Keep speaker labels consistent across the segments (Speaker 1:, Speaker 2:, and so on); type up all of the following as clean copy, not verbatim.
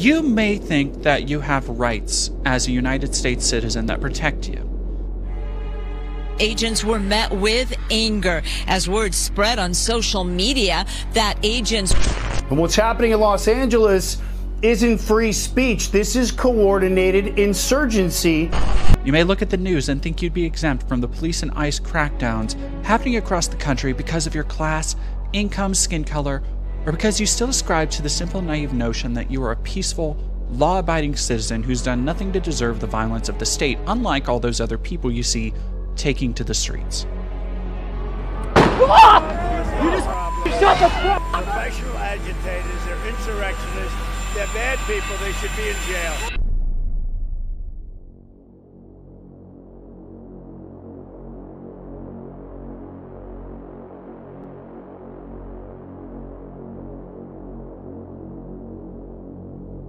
Speaker 1: You may think that you have rights as a United States citizen that protect you.
Speaker 2: Agents were met with anger as word spread on social media that agents...
Speaker 3: And what's happening in Los Angeles isn't free speech. This is coordinated insurgency.
Speaker 1: You may look at the news and think you'd be exempt from the police and ICE crackdowns happening across the country because of your class, income, skin color, or because you still ascribe to the simple, naive notion that you are a peaceful, law-abiding citizen who's done nothing to deserve the violence of the state, unlike all those other people you see taking to the streets.
Speaker 4: You just shut the fuck up! Professional agitators, they're insurrectionists, they're bad people, they should be in jail.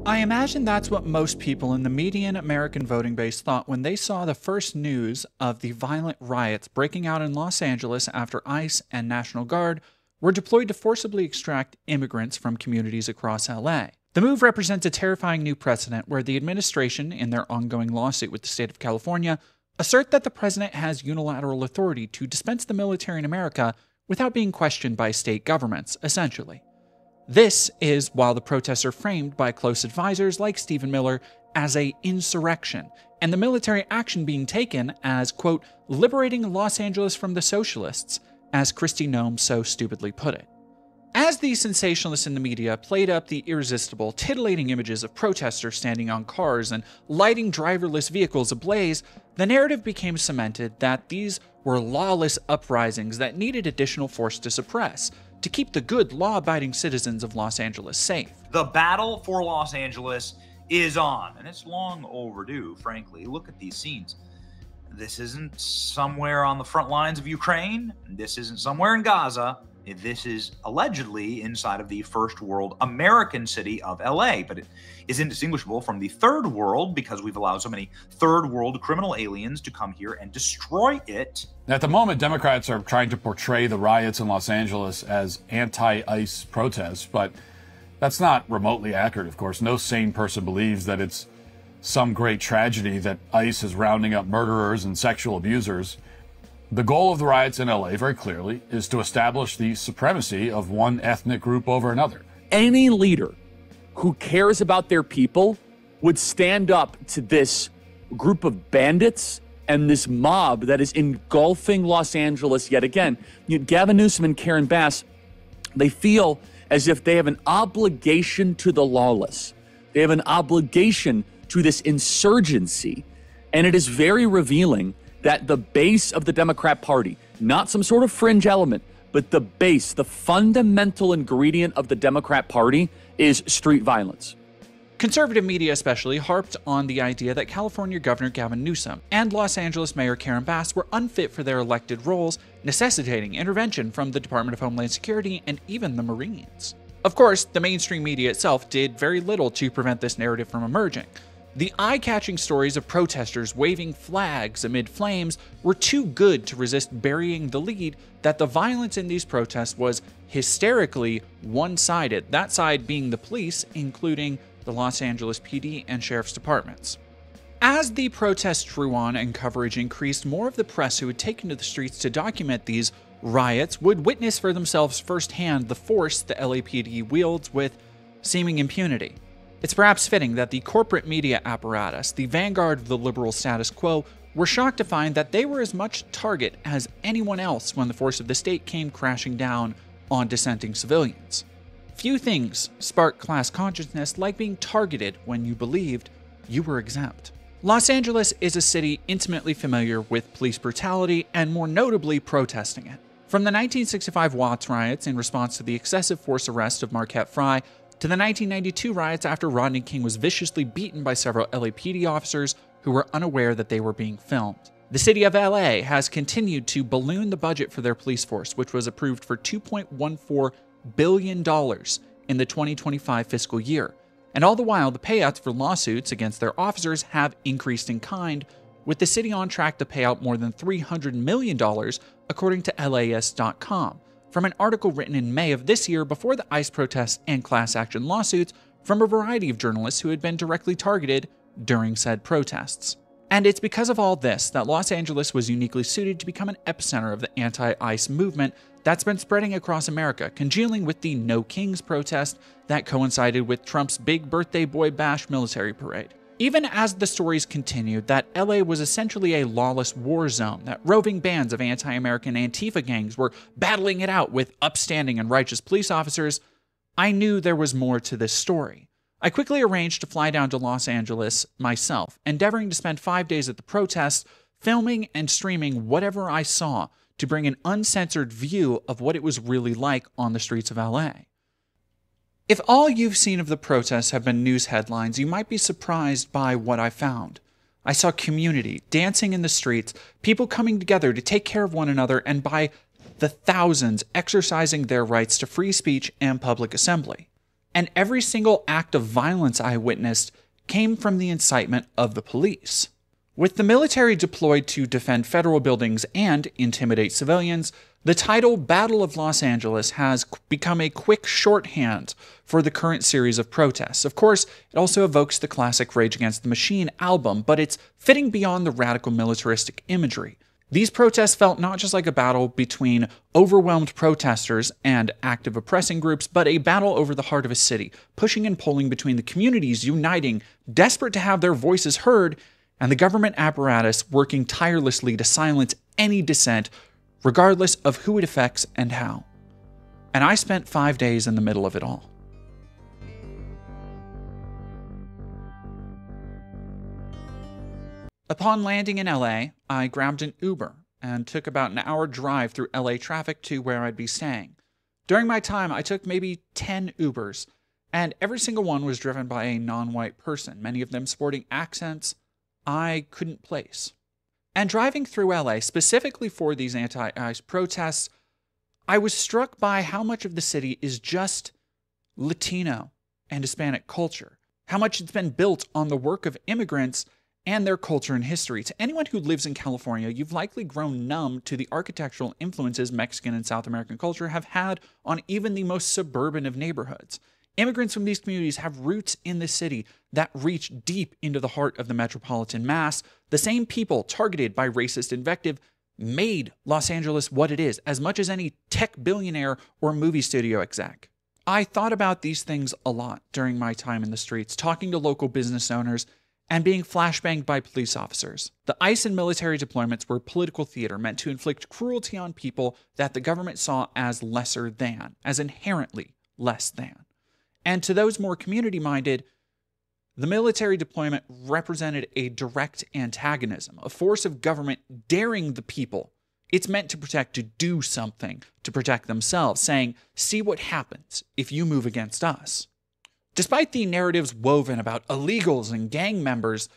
Speaker 1: I imagine that's what most people in the median American voting base thought when they saw the first news of the violent riots breaking out in Los Angeles after ICE and National Guard were deployed to forcibly extract immigrants from communities across LA. The move represents a terrifying new precedent where the administration, in their ongoing lawsuit with the state of California, assert that the president has unilateral authority to dispense the military in America without being questioned by state governments, essentially. This is while the protests are framed by close advisors like Stephen Miller as an insurrection, and the military action being taken as, quote, liberating Los Angeles from the socialists, as Kristi Noem so stupidly put it. As the sensationalists in the media played up the irresistible, titillating images of protesters standing on cars and lighting driverless vehicles ablaze, the narrative became cemented that these were lawless uprisings that needed additional force to suppress, to keep the good, law-abiding citizens of Los Angeles safe.
Speaker 5: The battle for Los Angeles is on, and it's long overdue, frankly. Look at these scenes. This isn't somewhere on the front lines of Ukraine. This isn't somewhere in Gaza. This is allegedly inside of the first world American city of LA, but it is indistinguishable from the third world because we've allowed so many third world criminal aliens to come here and destroy it.
Speaker 6: At the moment, Democrats are trying to portray the riots in Los Angeles as anti-ICE protests, but that's not remotely accurate, of course. No sane person believes that it's some great tragedy that ICE is rounding up murderers and sexual abusers. The goal of the riots in LA, very clearly, is to establish the supremacy of one ethnic group over another.
Speaker 7: Any leader who cares about their people would stand up to this group of bandits and this mob that is engulfing Los Angeles yet again. Gavin Newsom and Karen Bass, they feel as if they have an obligation to the lawless. They have an obligation to this insurgency. And it is very revealing that the base of the Democrat Party, not some sort of fringe element, but the base, the fundamental ingredient of the Democrat Party is street violence.
Speaker 1: Conservative media especially harped on the idea that California Governor Gavin Newsom and Los Angeles Mayor Karen Bass were unfit for their elected roles, necessitating intervention from the Department of Homeland Security and even the Marines. Of course, the mainstream media itself did very little to prevent this narrative from emerging. The eye-catching stories of protesters waving flags amid flames were too good to resist burying the lead that the violence in these protests was hysterically one-sided, that side being the police, including the Los Angeles PD and sheriff's departments. As the protests drew on and coverage increased, more of the press who had taken to the streets to document these riots would witness for themselves firsthand the force the LAPD wields with seeming impunity. It's perhaps fitting that the corporate media apparatus, the vanguard of the liberal status quo, were shocked to find that they were as much target as anyone else when the force of the state came crashing down on dissenting civilians. Few things spark class consciousness like being targeted when you believed you were exempt. Los Angeles is a city intimately familiar with police brutality and more notably protesting it. From the 1965 Watts riots in response to the excessive force arrest of Marquette Frye to the 1992 riots after Rodney King was viciously beaten by several LAPD officers who were unaware that they were being filmed. The city of LA has continued to balloon the budget for their police force, which was approved for $2.14 billion in the 2025 fiscal year. And all the while, the payouts for lawsuits against their officers have increased in kind, with the city on track to pay out more than $300 million, according to LAist.com. From an article written in May of this year before the ICE protests and class action lawsuits from a variety of journalists who had been directly targeted during said protests. And it's because of all this that Los Angeles was uniquely suited to become an epicenter of the anti-ICE movement that's been spreading across America, congealing with the No Kings protest that coincided with Trump's big birthday boy bash military parade. Even as the stories continued that LA was essentially a lawless war zone, that roving bands of anti-American Antifa gangs were battling it out with upstanding and righteous police officers, I knew there was more to this story. I quickly arranged to fly down to Los Angeles myself, endeavoring to spend 5 days at the protests, filming and streaming whatever I saw to bring an uncensored view of what it was really like on the streets of LA. If all you've seen of the protests have been news headlines, you might be surprised by what I found. I saw community, dancing in the streets, people coming together to take care of one another, and by the thousands exercising their rights to free speech and public assembly. And every single act of violence I witnessed came from the incitement of the police. With the military deployed to defend federal buildings and intimidate civilians, the title Battle of Los Angeles has become a quick shorthand for the current series of protests. Of course, it also evokes the classic Rage Against the Machine album, but it's fitting beyond the radical militaristic imagery. These protests felt not just like a battle between overwhelmed protesters and active oppressing groups, but a battle over the heart of a city, pushing and pulling between the communities uniting, desperate to have their voices heard, and the government apparatus working tirelessly to silence any dissent, regardless of who it affects and how. And I spent 5 days in the middle of it all. Upon landing in LA, I grabbed an Uber and took about an hour drive through LA traffic to where I'd be staying. During my time, I took maybe 10 Ubers, and every single one was driven by a non-white person, many of them sporting accents I couldn't place. And driving through LA, specifically for these anti-ICE protests, I was struck by how much of the city is just Latino and Hispanic culture, how much it's been built on the work of immigrants and their culture and history. To anyone who lives in California, you've likely grown numb to the architectural influences Mexican and South American culture have had on even the most suburban of neighborhoods. Immigrants from these communities have roots in the city that reach deep into the heart of the metropolitan mass. The same people targeted by racist invective made Los Angeles what it is, as much as any tech billionaire or movie studio exec. I thought about these things a lot during my time in the streets, talking to local business owners, and being flashbanged by police officers. The ICE and military deployments were political theater meant to inflict cruelty on people that the government saw as lesser than, as inherently less than. And to those more community-minded, the military deployment represented a direct antagonism, a force of government daring the people it's meant to protect to do something to protect themselves, saying, see what happens if you move against us. Despite the narratives woven about illegals and gang members,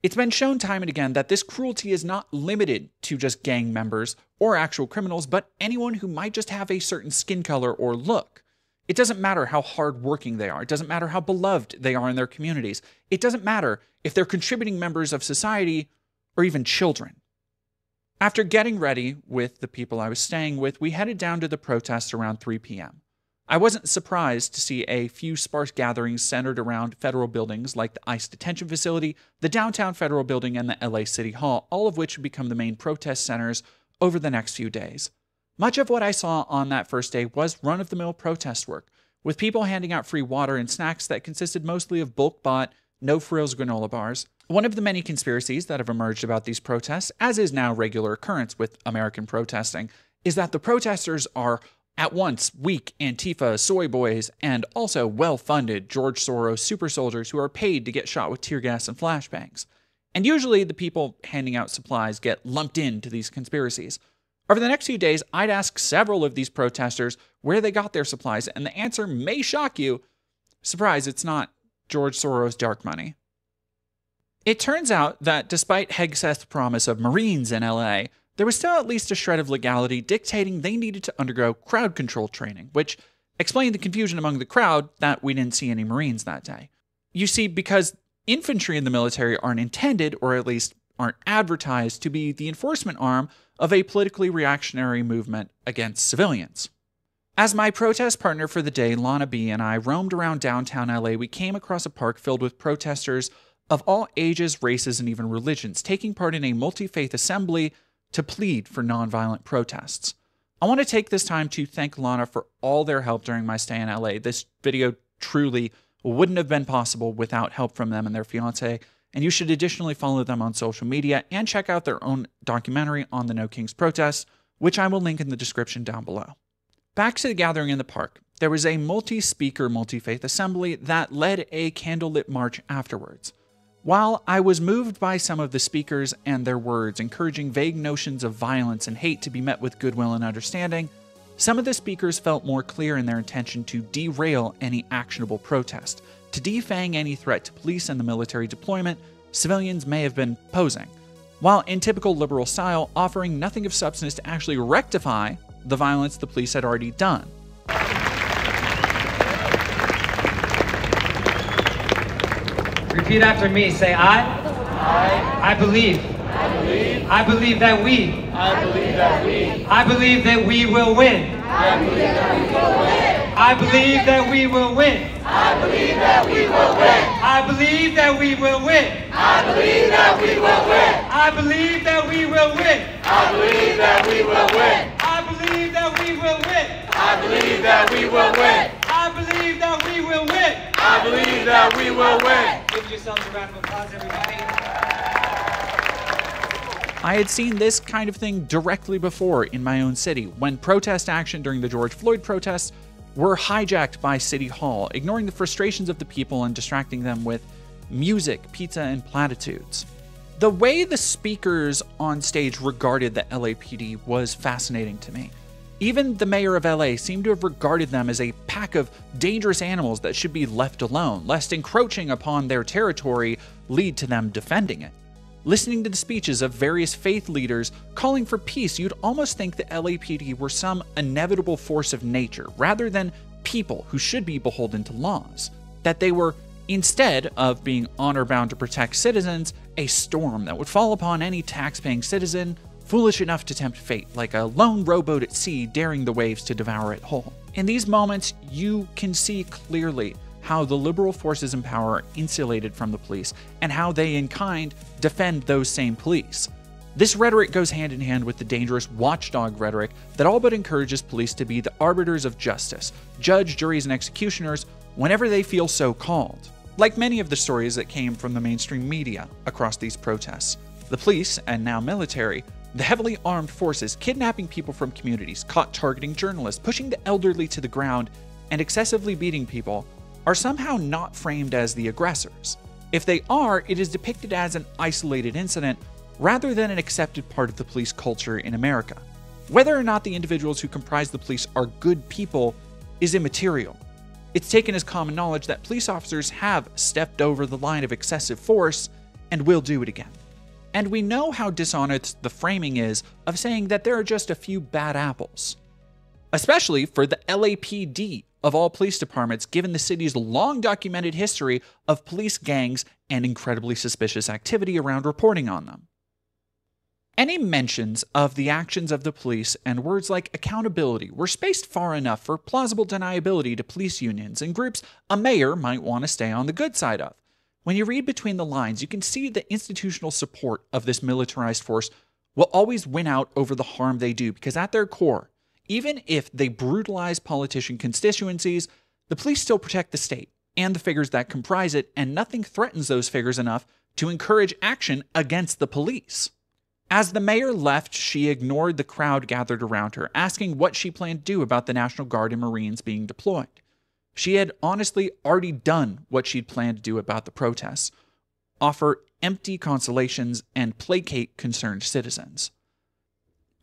Speaker 1: it's been shown time and again that this cruelty is not limited to just gang members or actual criminals, but anyone who might just have a certain skin color or look. It doesn't matter how hardworking they are. It doesn't matter how beloved they are in their communities. It doesn't matter if they're contributing members of society or even children. After getting ready with the people I was staying with, we headed down to the protest around 3 p.m. I wasn't surprised to see a few sparse gatherings centered around federal buildings like the ICE detention facility, the downtown federal building, and the LA City Hall, all of which would become the main protest centers over the next few days. Much of what I saw on that first day was run-of-the-mill protest work, with people handing out free water and snacks that consisted mostly of bulk-bought, no-frills granola bars. One of the many conspiracies that have emerged about these protests, as is now regular occurrence with American protesting, is that the protesters are at once weak Antifa soy boys and also well-funded George Soros super soldiers who are paid to get shot with tear gas and flashbangs. And usually the people handing out supplies get lumped into these conspiracies. Over the next few days, I'd ask several of these protesters where they got their supplies, and the answer may shock you. Surprise, it's not George Soros' dark money. It turns out that despite Hegseth's promise of Marines in LA, there was still at least a shred of legality dictating they needed to undergo crowd control training, which explained the confusion among the crowd that we didn't see any Marines that day. You see, because infantry in the military aren't intended, or at least aren't advertised, to be the enforcement arm of a politically reactionary movement against civilians. As my protest partner for the day, Lana B, and I roamed around downtown LA, we came across a park filled with protesters of all ages, races, and even religions, taking part in a multi-faith assembly to plead for nonviolent protests. I want to take this time to thank Lana for all their help during my stay in LA. This video truly wouldn't have been possible without help from them and their fiance, and you should additionally follow them on social media and check out their own documentary on the No Kings protests, which I will link in the description down below. Back to the gathering in the park, there was a multi-speaker, multi-faith assembly that led a candlelit march afterwards. While I was moved by some of the speakers and their words, encouraging vague notions of violence and hate to be met with goodwill and understanding, some of the speakers felt more clear in their intention to derail any actionable protest, to defang any threat to police and the military deployment civilians may have been posing, while in typical liberal style, offering nothing of substance to actually rectify the violence the police had already done.
Speaker 8: Repeat after me. Say I believe. I believe. I believe that we. I believe that we. I believe that we will win. I believe that we will win. I believe that we will win. I believe that we will win. I believe that we will win. I believe that we will win. I believe that we will win. I believe that we will win. I believe that we will win. I believe that we will win. I believe that we will win. I believe that we will win. Give yourselves a round of applause, everybody.
Speaker 1: I had seen this kind of thing directly before in my own city, when protest action during the George Floyd protests were hijacked by City Hall, ignoring the frustrations of the people and distracting them with music, pizza, and platitudes. The way the speakers on stage regarded the LAPD was fascinating to me. Even the mayor of LA seemed to have regarded them as a pack of dangerous animals that should be left alone, lest encroaching upon their territory lead to them defending it. Listening to the speeches of various faith leaders calling for peace, you'd almost think the LAPD were some inevitable force of nature, rather than people who should be beholden to laws. That they were, instead of being honor-bound to protect citizens, a storm that would fall upon any tax-paying citizen foolish enough to tempt fate, like a lone rowboat at sea daring the waves to devour it whole. In these moments, you can see clearly how the liberal forces in power are insulated from the police, and how they, in kind, defend those same police. This rhetoric goes hand in hand with the dangerous watchdog rhetoric that all but encourages police to be the arbiters of justice, judge, juries, and executioners whenever they feel so called. Like many of the stories that came from the mainstream media across these protests, the police, and now military, the heavily armed forces kidnapping people from communities, caught targeting journalists, pushing the elderly to the ground, and excessively beating people, are somehow not framed as the aggressors. If they are, it is depicted as an isolated incident rather than an accepted part of the police culture in America. Whether or not the individuals who comprise the police are good people is immaterial. It's taken as common knowledge that police officers have stepped over the line of excessive force and will do it again. And we know how dishonest the framing is of saying that there are just a few bad apples. Especially for the LAPD of all police departments, given the city's long documented history of police gangs and incredibly suspicious activity around reporting on them. Any mentions of the actions of the police and words like accountability were spaced far enough for plausible deniability to police unions and groups a mayor might want to stay on the good side of. When you read between the lines, you can see the institutional support of this militarized force will always win out over the harm they do, because at their core, even if they brutalize politician constituencies, the police still protect the state and the figures that comprise it, and nothing threatens those figures enough to encourage action against the police. As the mayor left, she ignored the crowd gathered around her, asking what she planned to do about the National Guard and Marines being deployed. She had honestly already done what she'd planned to do about the protests: offer empty consolations and placate concerned citizens.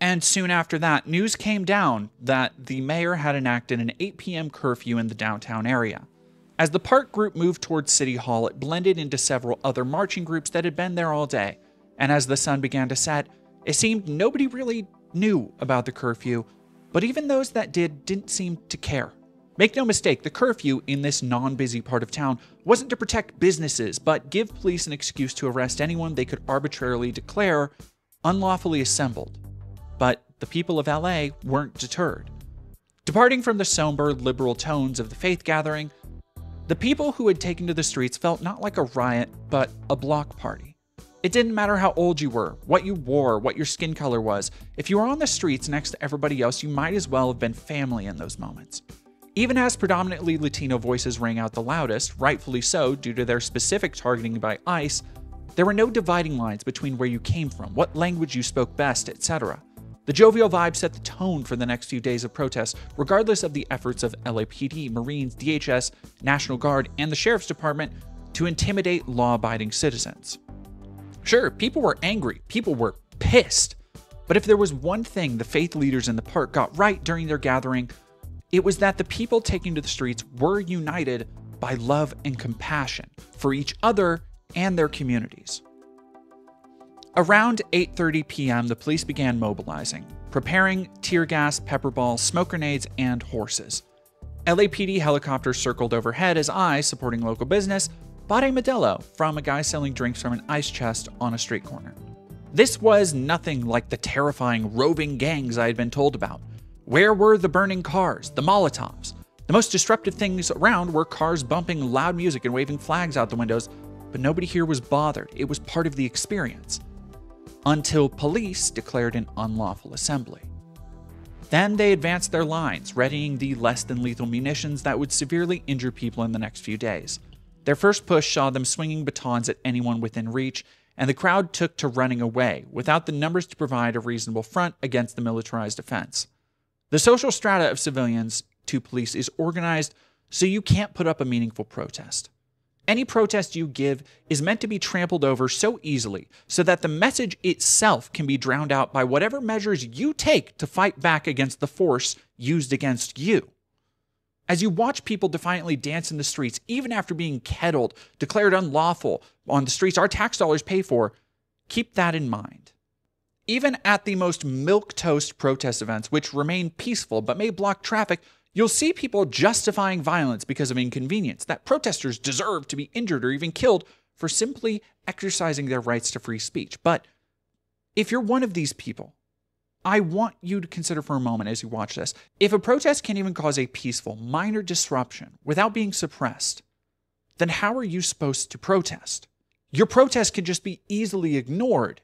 Speaker 1: And soon after that, news came down that the mayor had enacted an 8 p.m. curfew in the downtown area. As the park group moved towards City Hall, it blended into several other marching groups that had been there all day. And as the sun began to set, it seemed nobody really knew about the curfew, but even those that didn't seem to care. Make no mistake, the curfew in this non-busy part of town wasn't to protect businesses, but give police an excuse to arrest anyone they could arbitrarily declare unlawfully assembled. But the people of LA weren't deterred. Departing from the somber, liberal tones of the faith gathering, the people who had taken to the streets felt not like a riot, but a block party. It didn't matter how old you were, what you wore, what your skin color was. If you were on the streets next to everybody else, you might as well have been family in those moments. Even as predominantly Latino voices rang out the loudest, rightfully so due to their specific targeting by ICE, there were no dividing lines between where you came from, what language you spoke best, etc. The jovial vibe set the tone for the next few days of protests, regardless of the efforts of LAPD, Marines, DHS, National Guard, and the Sheriff's Department to intimidate law-abiding citizens. Sure, people were angry, people were pissed, but if there was one thing the faith leaders in the park got right during their gathering, it was that the people taking to the streets were united by love and compassion for each other and their communities. Around 8:30 p.m., the police began mobilizing, preparing tear gas, pepper balls, smoke grenades, and horses. LAPD helicopters circled overhead as I, supporting local business, bought a Modelo from a guy selling drinks from an ice chest on a street corner. This was nothing like the terrifying roving gangs I had been told about. Where were the burning cars, the Molotovs? The most disruptive things around were cars bumping loud music and waving flags out the windows, but nobody here was bothered. It was part of the experience. Until police declared an unlawful assembly. Then they advanced their lines, readying the less than lethal munitions that would severely injure people in the next few days. Their first push saw them swinging batons at anyone within reach, and the crowd took to running away, without the numbers to provide a reasonable front against the militarized offense. The social strata of civilians to police is organized so you can't put up a meaningful protest. Any protest you give is meant to be trampled over so easily so that the message itself can be drowned out by whatever measures you take to fight back against the force used against you. As you watch people defiantly dance in the streets, even after being kettled, declared unlawful on the streets our tax dollars pay for, keep that in mind. Even at the most milquetoast protest events, which remain peaceful but may block traffic, you'll see people justifying violence because of inconvenience, that protesters deserve to be injured or even killed for simply exercising their rights to free speech. But if you're one of these people, I want you to consider for a moment as you watch this, if a protest can even cause a peaceful, minor disruption without being suppressed, then how are you supposed to protest? Your protest can just be easily ignored.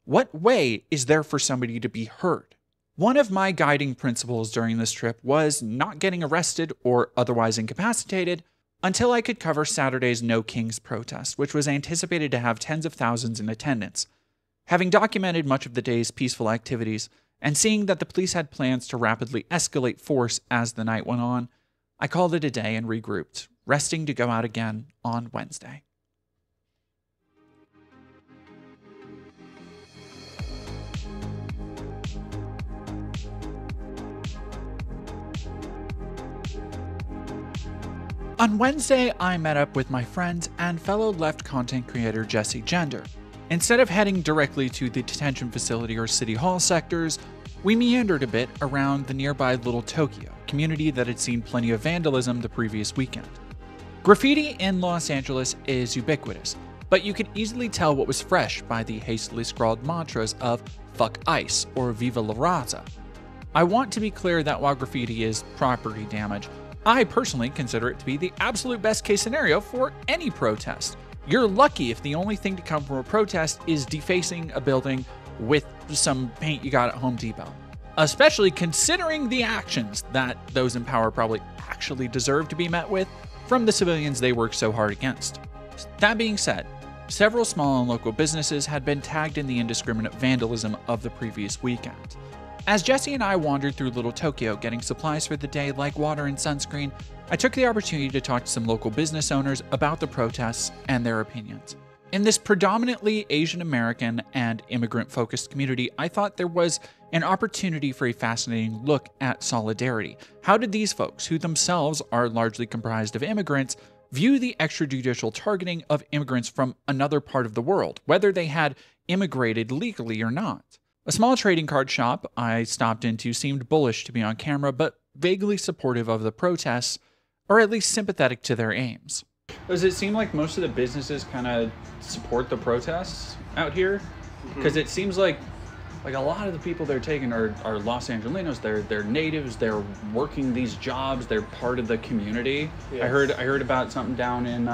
Speaker 1: What way is there for somebody to be heard? One of my guiding principles during this trip was not getting arrested or otherwise incapacitated until I could cover Saturday's No Kings protest, which was anticipated to have tens of thousands in attendance. Having documented much of the day's peaceful activities and seeing that the police had plans to rapidly escalate force as the night went on, I called it a day and regrouped, resting to go out again on Wednesday. On Wednesday, I met up with my friends and fellow left content creator Jesse Gender. Instead of heading directly to the detention facility or city hall sectors, we meandered a bit around the nearby Little Tokyo, community that had seen plenty of vandalism the previous weekend. Graffiti in Los Angeles is ubiquitous, but you could easily tell what was fresh by the hastily scrawled mantras of "fuck ICE" or "Viva la Raza." I want to be clear that while graffiti is property damage, I personally consider it to be the absolute best case scenario for any protest. You're lucky if the only thing to come from a protest is defacing a building with some paint you got at Home Depot. Especially considering the actions that those in power probably actually deserve to be met with from the civilians they work so hard against. That being said, several small and local businesses had been tagged in the indiscriminate vandalism of the previous weekend. As Jesse and I wandered through Little Tokyo getting supplies for the day like water and sunscreen, I took the opportunity to talk to some local business owners about the protests and their opinions. In this predominantly Asian American and immigrant-focused community, I thought there was an opportunity for a fascinating look at solidarity. How did these folks, who themselves are largely comprised of immigrants, view the extrajudicial targeting of immigrants from another part of the world, whether they had immigrated legally or not? A small trading card shop I stopped into seemed bullish to be on camera, but vaguely supportive of the protests, or at least sympathetic to their aims.
Speaker 9: Does it seem like most of the businesses kind of support the protests out here? Because it seems like
Speaker 1: Like a lot of the people they're taking are Los Angelinos. They're natives. They're working these jobs. They're part of the community. Yes. I heard about something down in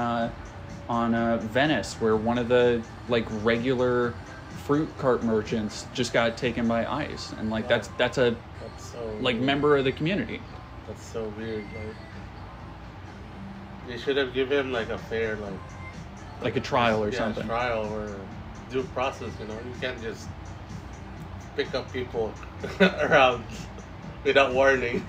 Speaker 1: on Venice where one of the like regular fruit cart merchants just got taken by ICE, and like that's so like weird. Member of the community.
Speaker 10: That's so weird. Like they should have given him like a fair
Speaker 1: like a trial or something.
Speaker 10: A trial or due process. You know, you can't just pick up people around without warning.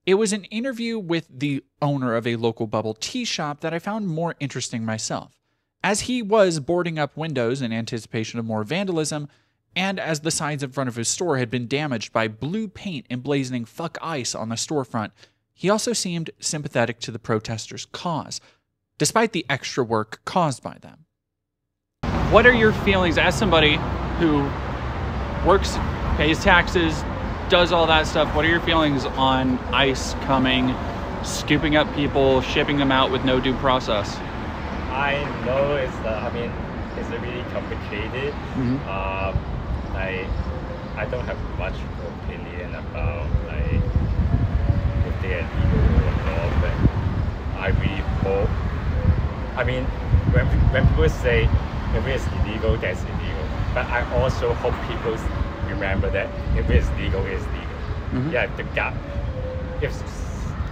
Speaker 1: It was an interview with the owner of a local bubble tea shop that I found more interesting myself, as he was boarding up windows in anticipation of more vandalism, and as the signs in front of his store had been damaged by blue paint emblazoning "Fuck ICE" on the storefront. He also seemed sympathetic to the protesters' cause, despite the extra work caused by them. What are your feelings as somebody who works, pays taxes, does all that stuff? What are your feelings on ICE coming, scooping up people, shipping them out with no due process?
Speaker 11: I know it's really complicated. I don't have much opinion about if they are legal or not, but I really hope. I mean, when people say if it's illegal, that's illegal. But I also hope people remember that if it's legal, it's legal. Yeah, the gap.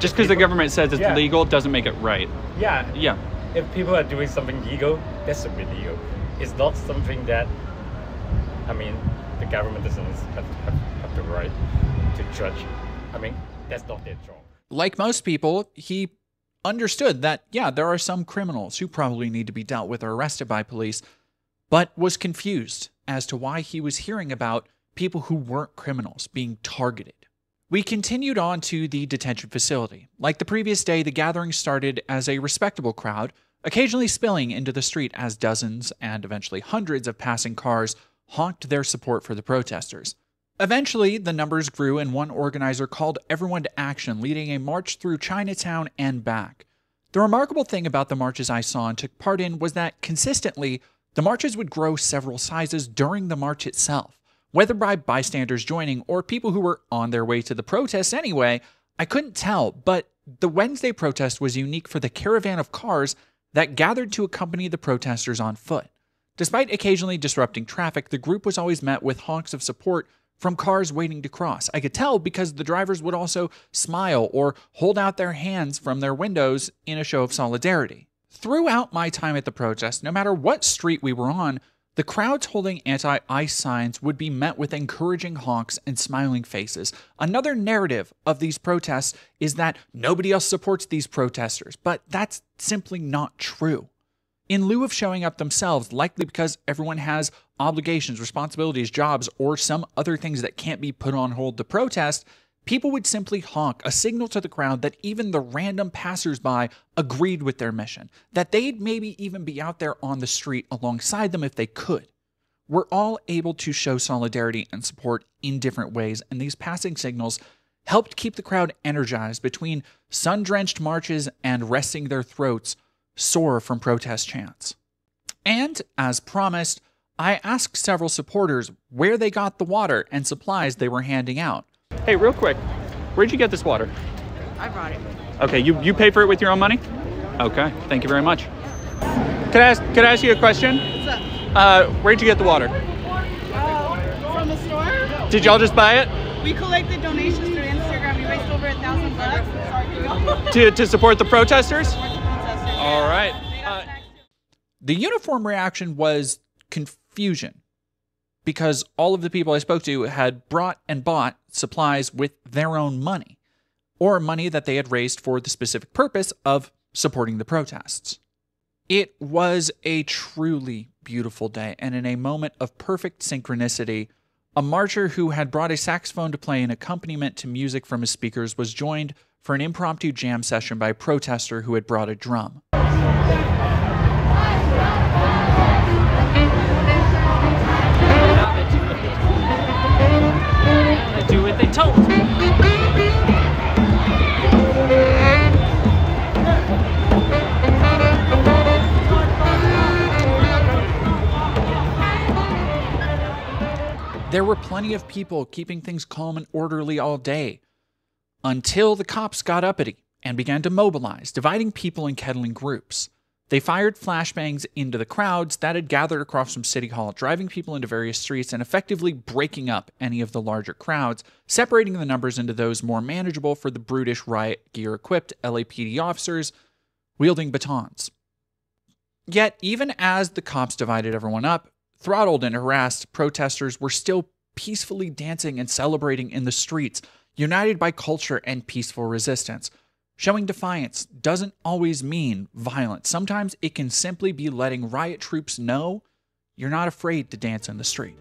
Speaker 1: Just because the government says it's legal doesn't make it right.
Speaker 11: Yeah. If people are doing something legal, that's illegal. It's not something that, the government doesn't have the right to judge. That's not their job.
Speaker 1: Like most people, he understood that, there are some criminals who probably need to be dealt with or arrested by police, but was confused as to why he was hearing about people who weren't criminals being targeted. We continued on to the detention facility. Like the previous day, the gathering started as a respectable crowd, occasionally spilling into the street as dozens and eventually hundreds of passing cars honked their support for the protesters. Eventually, the numbers grew and one organizer called everyone to action, leading a march through Chinatown and back. The remarkable thing about the marches I saw and took part in was that consistently, the marches would grow several sizes during the march itself. Whether by bystanders joining or people who were on their way to the protests anyway, I couldn't tell, but the Wednesday protest was unique for the caravan of cars that gathered to accompany the protesters on foot. Despite occasionally disrupting traffic, the group was always met with honks of support from cars waiting to cross. I could tell because the drivers would also smile or hold out their hands from their windows in a show of solidarity. Throughout my time at the protest, no matter what street we were on, the crowds holding anti-ICE signs would be met with encouraging honks and smiling faces. Another narrative of these protests is that nobody else supports these protesters, but that's simply not true. In lieu of showing up themselves, likely because everyone has obligations, responsibilities, jobs, or some other things that can't be put on hold to protest, people would simply honk, a signal to the crowd that even the random passersby agreed with their mission, that they'd maybe even be out there on the street alongside them if they could. We're all able to show solidarity and support in different ways, and these passing signals helped keep the crowd energized between sun-drenched marches and resting their throats sore from protest chants. And, as promised, I asked several supporters where they got the water and supplies they were handing out. Hey, real quick, where'd you get this water?
Speaker 12: I brought it.
Speaker 1: Okay, you pay for it with your own money? Okay, thank you very much. Could I ask you a question?
Speaker 12: What's up?
Speaker 1: Where'd you get the water?
Speaker 12: From the store.
Speaker 1: Did y'all just buy it?
Speaker 12: We collected donations through Instagram. We raised over $1,000.
Speaker 1: To support the protesters?
Speaker 12: Support the protesters.
Speaker 1: All right. The uniform reaction was confusion, because all of the people I spoke to had brought and bought supplies with their own money, or money that they had raised for the specific purpose of supporting the protests. It was a truly beautiful day, and in a moment of perfect synchronicity, a marcher who had brought a saxophone to play an accompaniment to music from his speakers was joined for an impromptu jam session by a protester who had brought a drum. Do what they told. There were plenty of people keeping things calm and orderly all day, until the cops got uppity and began to mobilize, dividing people in kettling groups. They fired flashbangs into the crowds that had gathered across from City Hall, driving people into various streets and effectively breaking up any of the larger crowds, separating the numbers into those more manageable for the brutish riot gear-equipped LAPD officers wielding batons. Yet, even as the cops divided everyone up, throttled and harassed protesters were still peacefully dancing and celebrating in the streets, united by culture and peaceful resistance. Showing defiance doesn't always mean violence. Sometimes it can simply be letting riot troops know you're not afraid to dance in the street.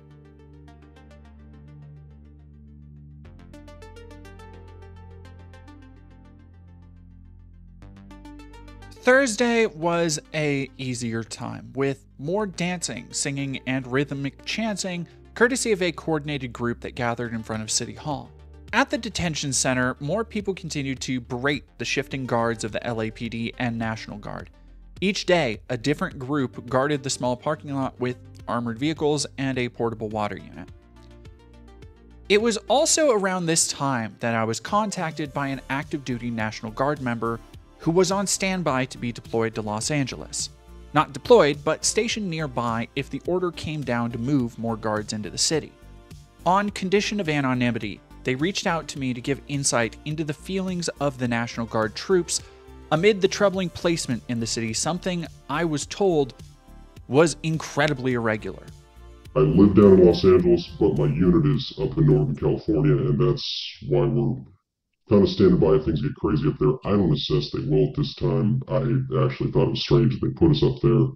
Speaker 1: Thursday was a easier time, with more dancing, singing, and rhythmic chanting, courtesy of a coordinated group that gathered in front of City Hall. At the detention center, more people continued to berate the shifting guards of the LAPD and National Guard. Each day, a different group guarded the small parking lot with armored vehicles and a portable water unit. It was also around this time that I was contacted by an active duty National Guard member who was on standby to be deployed to Los Angeles. Not deployed, but stationed nearby if the order came down to move more guards into the city. On condition of anonymity, they reached out to me to give insight into the feelings of the National Guard troops amid the troubling placement in the city, something I was told was incredibly irregular.
Speaker 13: I live down in Los Angeles, but my unit is up in Northern California, and that's why we're kind of standing by if things get crazy up there. I don't assess they will at this time. I actually thought it was strange that they put us up there,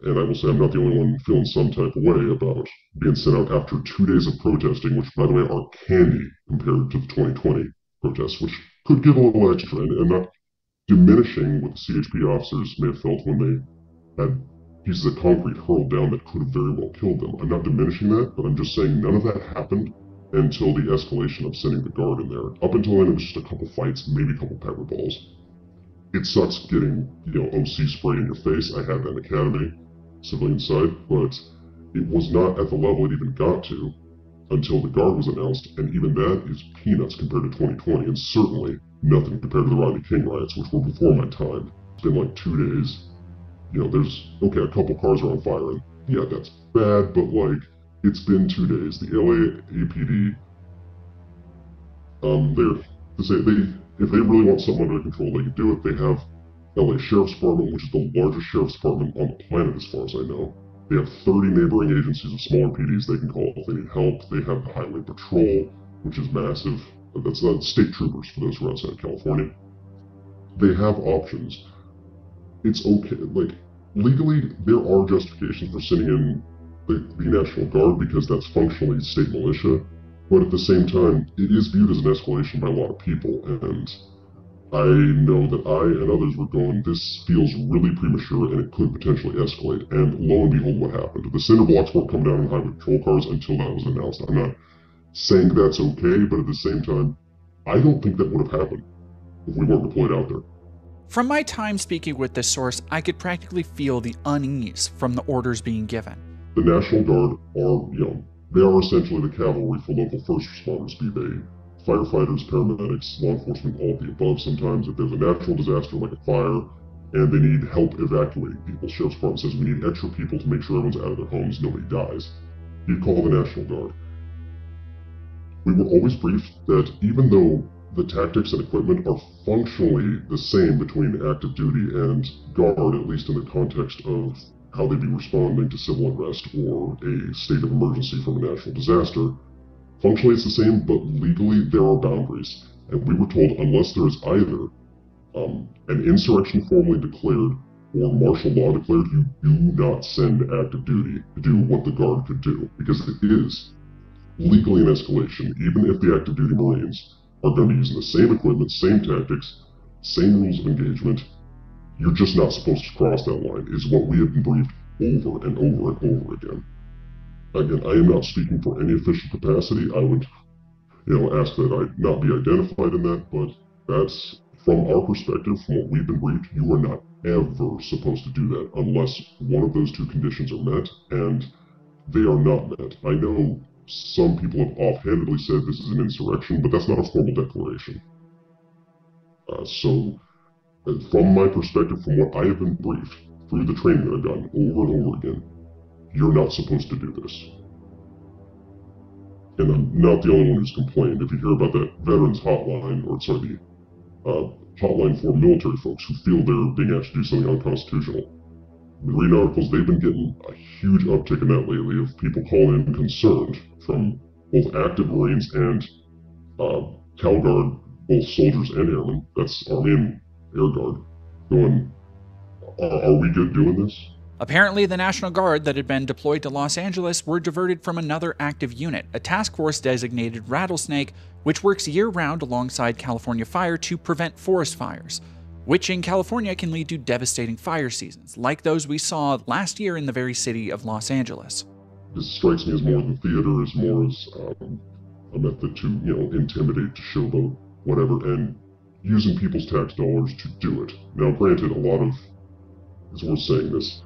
Speaker 13: and I will say I'm not the only one feeling some type of way about being sent out after 2 days of protesting, which, by the way, are candy compared to the 2020 protests, which could give a little extra, and not diminishing what the CHP officers may have felt when they had pieces of concrete hurled down that could have very well killed them. I'm not diminishing that, but I'm just saying none of that happened until the escalation of sending the guard in there. Up until then, it was just a couple fights, maybe a couple pepper balls. It sucks getting, OC spray in your face. I had that in Academy, civilian side, but it was not at the level it even got to until the guard was announced, and even that is peanuts compared to 2020, and certainly nothing compared to the Rodney King riots, which were before my time. It's been like 2 days. There's, a couple cars are on fire, and yeah, that's bad, but it's been 2 days. The LAPD, if they really want something under control, they can do it. They have LA Sheriff's Department, which is the largest sheriff's department on the planet as far as I know. They have 30 neighboring agencies of smaller PDs they can call if they need help. They have the Highway Patrol, which is massive. That's not state troopers for those who are outside of California. They have options. It's okay. Legally, there are justifications for sending in the National Guard because that's functionally state militia, but at the same time, it is viewed as an escalation by a lot of people, and I know that I and others were going, this feels really premature and it could potentially escalate, and lo and behold, what happened? The cinder blocks weren't coming down in highway patrol cars until that was announced. I'm not saying that's okay, but at the same time, I don't think that would have happened if we weren't deployed out there.
Speaker 1: From my time speaking with this source, I could practically feel the unease from the orders being given.
Speaker 13: The National Guard are, they are essentially the cavalry for local first responders, be they firefighters, paramedics, law enforcement, all of the above. Sometimes if there's a natural disaster like a fire and they need help evacuating people, Sheriff's Department says we need extra people to make sure everyone's out of their homes, nobody dies. You call the National Guard. We were always briefed that even though the tactics and equipment are functionally the same between active duty and guard, at least in the context of how they'd be responding to civil unrest or a state of emergency from a natural disaster. Functionally it's the same, but legally there are boundaries. And we were told unless there is either an insurrection formally declared or martial law declared, you do not send active duty to do what the guard could do. Because it is legally an escalation, even if the active duty Marines are going to be using the same equipment, same tactics, same rules of engagement. You're just not supposed to cross that line, is what we have been briefed over and over and over again. Again, I am not speaking for any official capacity. I would, ask that I not be identified in that, but that's, from our perspective, from what we've been briefed, you are not ever supposed to do that unless one of those two conditions are met, and they are not met. I know some people have offhandedly said this is an insurrection, but that's not a formal declaration. So, from my perspective, from what I have been briefed through the training that I've gotten over and over again, you're not supposed to do this. And I'm not the only one who's complained. If you hear about that veterans hotline, or sorry, the hotline for military folks who feel they're being asked to do something unconstitutional, reading articles, they've been getting a huge uptick in that lately of people calling in concerned from both active Marines and Cal Guard, both soldiers and airmen, that's Army and Air Guard, going, are we good doing this?
Speaker 1: Apparently, the National Guard that had been deployed to Los Angeles were diverted from another active unit, a task force designated Rattlesnake, which works year-round alongside California Fire to prevent forest fires, which in California can lead to devastating fire seasons, like those we saw last year in the very city of Los Angeles.
Speaker 13: This strikes me as more than theater, as more as a method to, intimidate, to showboat, whatever, and using people's tax dollars to do it. Now, granted, a lot of, it's worth saying this,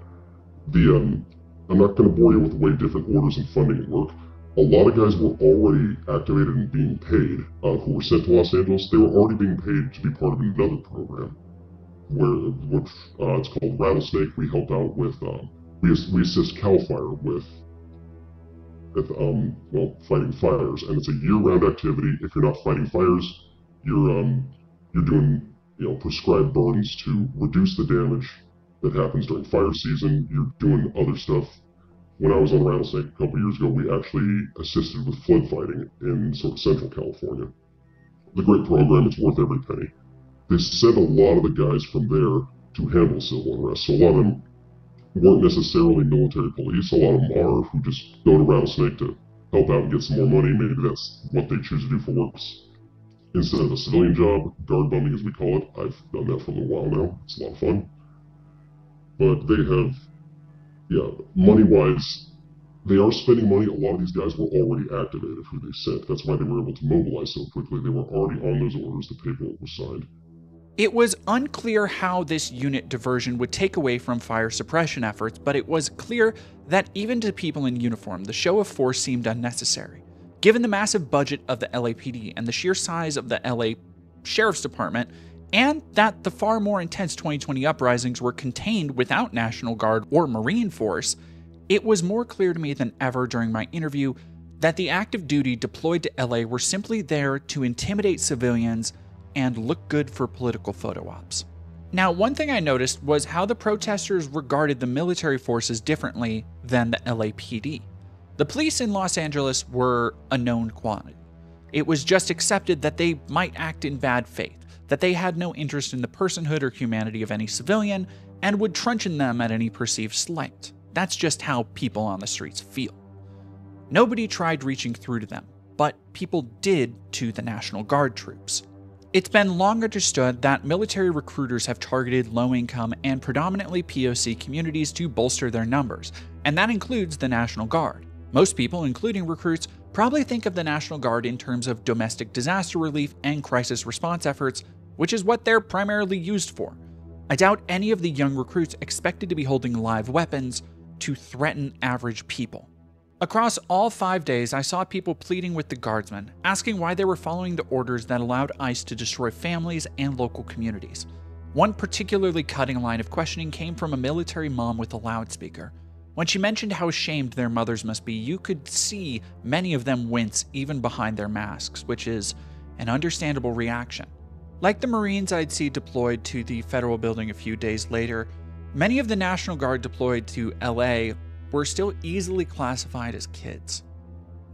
Speaker 13: I'm not going to bore you with the way different orders and funding work. A lot of guys were already activated and being paid, who were sent to Los Angeles. They were already being paid to be part of another program, which it's called Rattlesnake. We help out with, we assist Cal Fire with fighting fires, and it's a year-round activity. If you're not fighting fires, you're doing, prescribed burns to reduce the damage that happens during fire season. You're doing other stuff. When I was on Rattlesnake a couple years ago, we actually assisted with flood fighting in sort of central California. The great program, it's worth every penny. They sent a lot of the guys from there to handle civil unrest, so a lot of them weren't necessarily military police. A lot of them are, who just go to Rattlesnake to help out and get some more money. Maybe that's what they choose to do for works instead of a civilian job, guard bumming as we call it. I've done that for a little while now. It's a lot of fun. But they have, money-wise, they are spending money. A lot of these guys were already activated, who they sent. That's why they were able to mobilize so quickly. They were already on those orders. The paperwork was signed.
Speaker 1: It was unclear how this unit diversion would take away from fire suppression efforts, but it was clear that even to people in uniform, the show of force seemed unnecessary. Given the massive budget of the LAPD and the sheer size of the LA Sheriff's Department, and that the far more intense 2020 uprisings were contained without National Guard or Marine Force, it was more clear to me than ever during my interview that the active duty deployed to LA were simply there to intimidate civilians and look good for political photo ops. Now, one thing I noticed was how the protesters regarded the military forces differently than the LAPD. The police in Los Angeles were a known quantity. It was just accepted that they might act in bad faith, that they had no interest in the personhood or humanity of any civilian, and would truncheon them at any perceived slight. That's just how people on the streets feel. Nobody tried reaching through to them, but people did to the National Guard troops. It's been long understood that military recruiters have targeted low-income and predominantly POC communities to bolster their numbers, and that includes the National Guard. Most people, including recruits, probably think of the National Guard in terms of domestic disaster relief and crisis response efforts, which is what they're primarily used for. I doubt any of the young recruits expected to be holding live weapons to threaten average people. Across all 5 days, I saw people pleading with the guardsmen, asking why they were following the orders that allowed ICE to destroy families and local communities. One particularly cutting line of questioning came from a military mom with a loudspeaker. When she mentioned how ashamed their mothers must be, you could see many of them wince even behind their masks, which is an understandable reaction. Like the Marines I'd see deployed to the federal building a few days later, many of the National Guard deployed to LA were still easily classified as kids.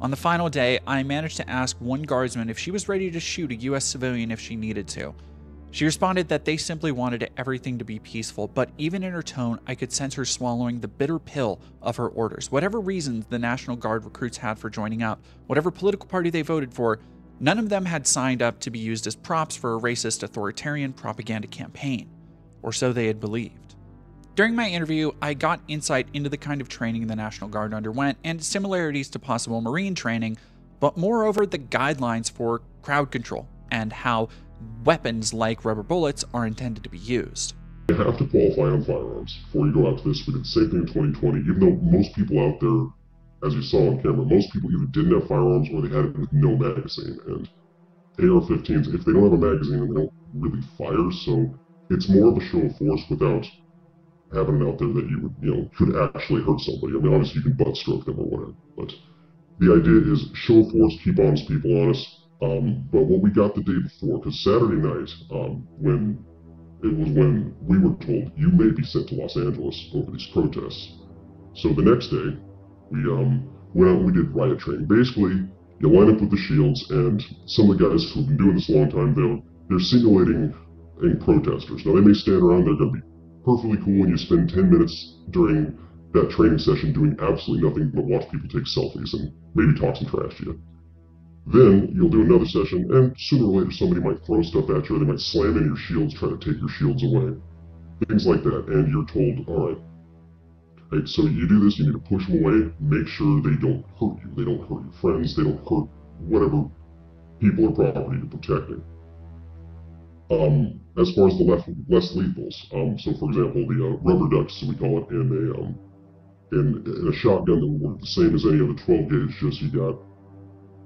Speaker 1: On the final day, I managed to ask one guardsman if she was ready to shoot a US civilian if she needed to. She responded that they simply wanted everything to be peaceful, but even in her tone, I could sense her swallowing the bitter pill of her orders. Whatever reasons the National Guard recruits had for joining up, whatever political party they voted for, none of them had signed up to be used as props for a racist authoritarian propaganda campaign, or so they had believed. During my interview, I got insight into the kind of training the National Guard underwent and similarities to possible Marine training, but moreover the guidelines for crowd control and how weapons like rubber bullets are intended to be used.
Speaker 13: You have to qualify on firearms before you go out to this. We did the same thing in 2020, even though most people out there as you saw on camera, most people either didn't have firearms or they had it with no magazine. And AR-15s, if they don't have a magazine, they don't really fire, so it's more of a show of force without having it out there that you would, could actually hurt somebody. I mean, obviously you can butt stroke them or whatever, but the idea is show of force, keep honest people honest. But what we got the day before, because Saturday night, when we were told you may be sent to Los Angeles over these protests. So the next day, we went out and we did riot training. Basically, you line up with the shields, and some of the guys who've been doing this a long time, they're simulating protesters. Now, they may stand around, they're going to be perfectly cool, and you spend 10 minutes during that training session doing absolutely nothing but watch people take selfies and maybe talk some trash to you. Then you'll do another session, and sooner or later somebody might throw stuff at you, or they might slam in your shields, try to take your shields away. Things like that, and you're told, alright, hey, so you do this, you need to push them away, make sure they don't hurt you, they don't hurt your friends, they don't hurt whatever people or property you're protecting. As far as the less lethals, so for example, the rubber ducks, we call it, in a shotgun that would work the same as any other 12 gauge, just you got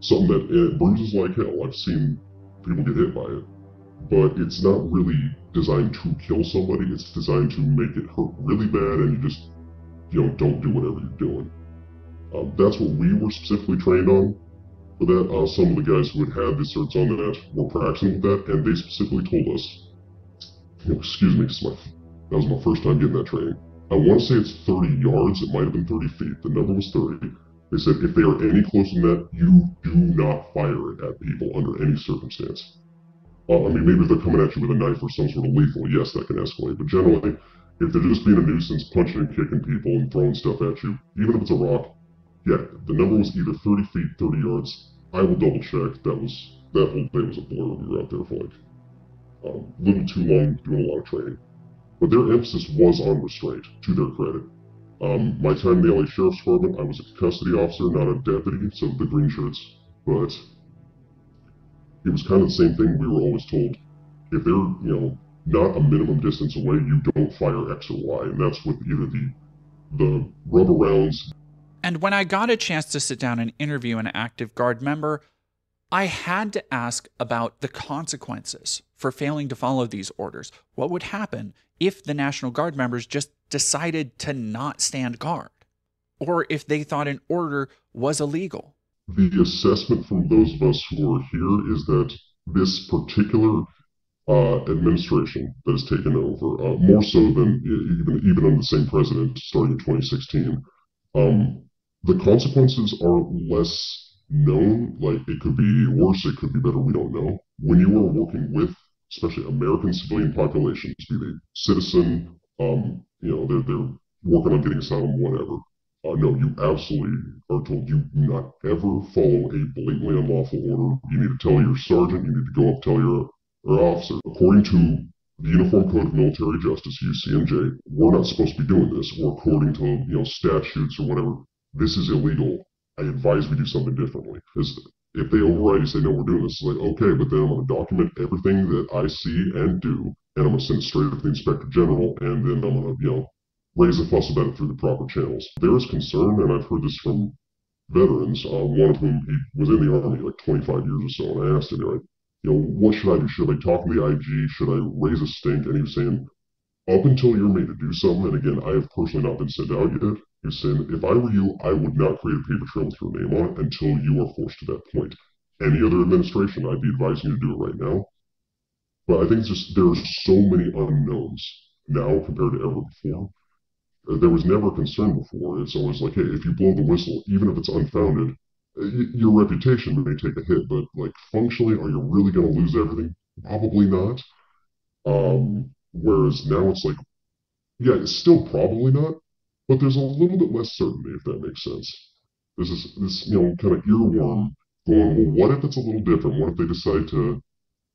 Speaker 13: something that bruises like hell. I've seen people get hit by it, but it's not really designed to kill somebody. It's designed to make it hurt really bad, and you just, don't do whatever you're doing. That's what we were specifically trained on. For that, some of the guys who had the certs on that were practicing with that, and they specifically told us, excuse me, that was my first time getting that training. I want to say it's 30 yards, it might have been 30 feet. The number was 30. They said if they are any closer than that, you do not fire it at people under any circumstance. I mean, maybe if they're coming at you with a knife or some sort of lethal, yes, that can escalate. But generally, if they're just being a nuisance, punching and kicking people and throwing stuff at you, even if it's a rock, yeah, the number was either 30 feet, 30 yards. I will double check. That whole day was a blur. We were out there for like a little too long, doing a lot of training. But their emphasis was on restraint, to their credit. My time in the LA Sheriff's Department, I was a custody officer, not a deputy, so the green shirts. But it was kind of the same thing. We were always told, if they're, not a minimum distance away, you don't fire X or Y, and that's with either the rubber rounds.
Speaker 1: And when I got a chance to sit down and interview an active Guard member, I had to ask about the consequences for failing to follow these orders. What would happen if the National Guard members just decided to not stand guard? Or if they thought an order was illegal?
Speaker 13: The assessment from those of us who are here is that this particular administration that has taken over, more so than even under the same president starting in 2016, the consequences are less known. Like, it could be worse, it could be better, we don't know. When you are working with, especially American civilian populations, be they citizen, they're working on getting asylum, whatever. No, you absolutely are told you do not ever follow a blatantly unlawful order. You need to tell your sergeant, you need to go up, tell your officer. According to the Uniform Code of Military Justice, UCMJ, we're not supposed to be doing this. Or according to, statutes or whatever, this is illegal. I advise we do something differently. Because if they override and say, no, we're doing this, it's like, okay, but then I'm going to document everything that I see and do, and I'm going to send it straight up to the Inspector General, and then I'm going to, raise a fuss about it through the proper channels. There is concern, and I've heard this from veterans, one of whom, he was in the Army like 25 years or so, and I asked him, what should I do? Should I talk to the IG? Should I raise a stink? And he was saying, up until you're made to do something, and again, I have personally not been sent out yet, he was saying, if I were you, I would not create a paper trail with your name on it until you are forced to that point. Any other administration, I'd be advising you to do it right now. But I think it's just, there are so many unknowns now compared to ever before. There was never a concern before. It's always like, hey, if you blow the whistle, even if it's unfounded, your reputation may take a hit, but like functionally, are you really going to lose everything? Probably not. Whereas now it's like, yeah, it's still probably not, but there's a little bit less certainty, if that makes sense. There's this kind of earworm going, well, what if it's a little different? What if they decide to,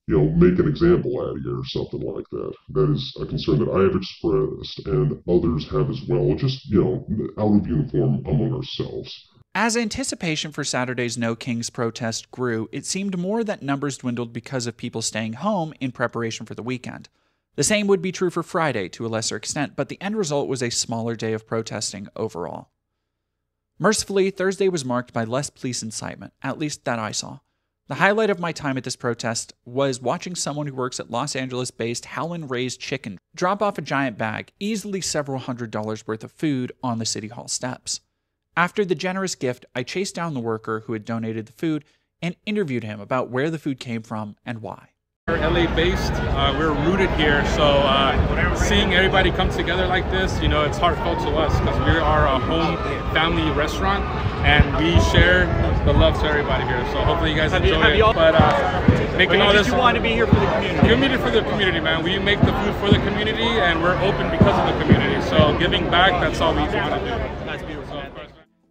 Speaker 13: make an example out of you or something like that? That is a concern that I have expressed and others have as well, just, out of uniform among ourselves.
Speaker 1: As anticipation for Saturday's No Kings protest grew, it seemed more that numbers dwindled because of people staying home in preparation for the weekend. The same would be true for Friday to a lesser extent, but the end result was a smaller day of protesting overall. Mercifully, Thursday was marked by less police incitement, at least that I saw. The highlight of my time at this protest was watching someone who works at Los Angeles-based Howlin' Ray's Chicken drop off a giant bag, easily several $100s worth of food, on the City Hall steps. After the generous gift, I chased down the worker who had donated the food and interviewed him about where the food came from and why.
Speaker 14: We're LA based, we're rooted here, so seeing everybody come together like this, you know, it's heartfelt to us because we are a home family restaurant and we share the love to everybody here. So hopefully you guys enjoy it. But making all this,
Speaker 15: you want to be here for the community?
Speaker 14: We're here for the community, man. We make the food for the community and we're open because of the community. So giving back, that's all we want to do.
Speaker 15: That's beautiful.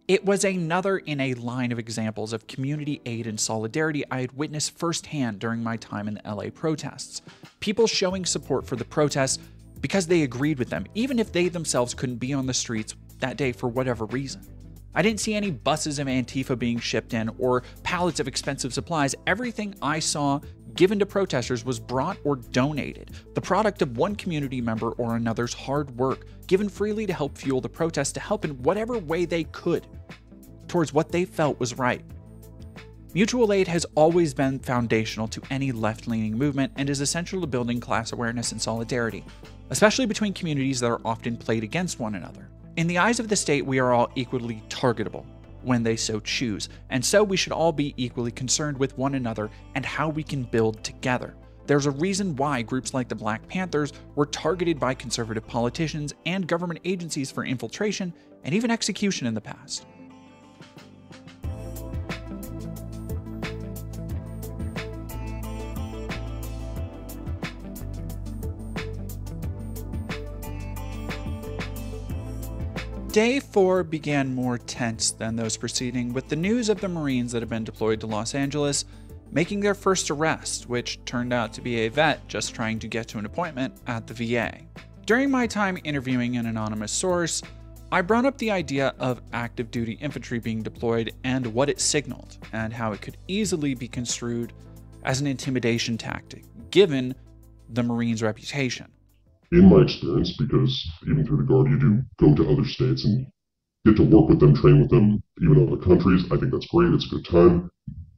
Speaker 1: It was another in a line of examples of community aid and solidarity I had witnessed firsthand during my time in the LA protests. People showing support for the protests because they agreed with them, even if they themselves couldn't be on the streets that day for whatever reason. I didn't see any buses of Antifa being shipped in or pallets of expensive supplies. Everything I saw given to protesters was brought or donated, the product of one community member or another's hard work, given freely to help fuel the protest, to help in whatever way they could towards what they felt was right. Mutual aid has always been foundational to any left-leaning movement and is essential to building class awareness and solidarity, especially between communities that are often played against one another. In the eyes of the state, we are all equally targetable when they so choose, and so we should all be equally concerned with one another and how we can build together. There's a reason why groups like the Black Panthers were targeted by conservative politicians and government agencies for infiltration and even execution in the past. Day 4 began more tense than those preceding, with the news of the Marines that had been deployed to Los Angeles making their first arrest, which turned out to be a vet just trying to get to an appointment at the VA. During my time interviewing an anonymous source, I brought up the idea of active duty infantry being deployed and what it signaled, and how it could easily be construed as an intimidation tactic, given the Marines' reputation.
Speaker 13: In my experience, because even through the Guard, you do go to other states and get to work with them, train with them, even in other countries. I think that's great. It's a good time.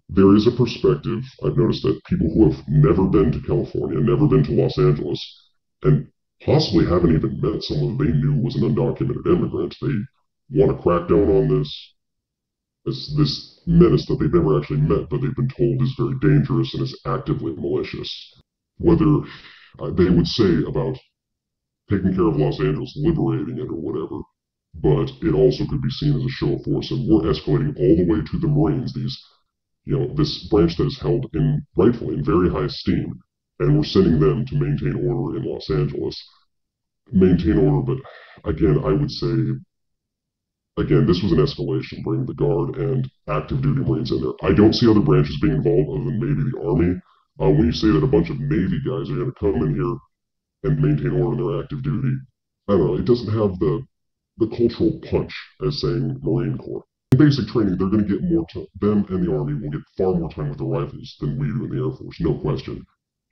Speaker 13: There is a perspective. I've noticed that people who have never been to California, never been to Los Angeles, and possibly haven't even met someone they knew was an undocumented immigrant, they want to crack down on this menace that they've never actually met, but they've been told is very dangerous and is actively malicious. Whether they would say about taking care of Los Angeles, liberating it or whatever, but it also could be seen as a show of force, and we're escalating all the way to the Marines, this branch that is held rightfully in very high esteem, and we're sending them to maintain order in Los Angeles. Maintain order, but again, I would say, this was an escalation, bringing the Guard and active duty Marines in there. I don't see other branches being involved other than maybe the Army. When you say that a bunch of Navy guys are going to come in here and maintain order in their active duty, I don't know, it doesn't have the cultural punch as saying Marine Corps. In basic training, they're going to get more time. Them and the Army will get far more time with the rifles than we do in the Air Force, no question.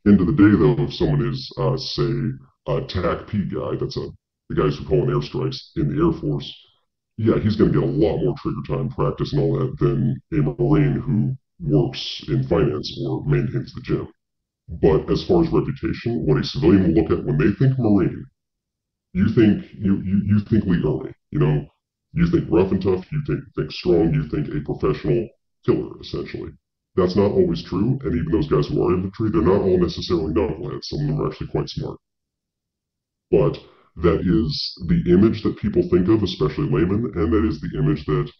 Speaker 13: End of the day, though, if someone is, say, a TAC-P guy, that's the guys who call in airstrikes in the Air Force, yeah, he's going to get a lot more trigger time, practice, and all that than a Marine who works in finance or maintains the gym. But as far as reputation, what a civilian will look at when they think Marine, you think Lee Ermey, you think rough and tough, you think strong, you think a professional killer, essentially. That's not always true, and even those guys who are infantry, they're not all necessarily knuckleheads. Some of them are actually quite smart. But that is the image that people think of, especially laymen, and that is the image that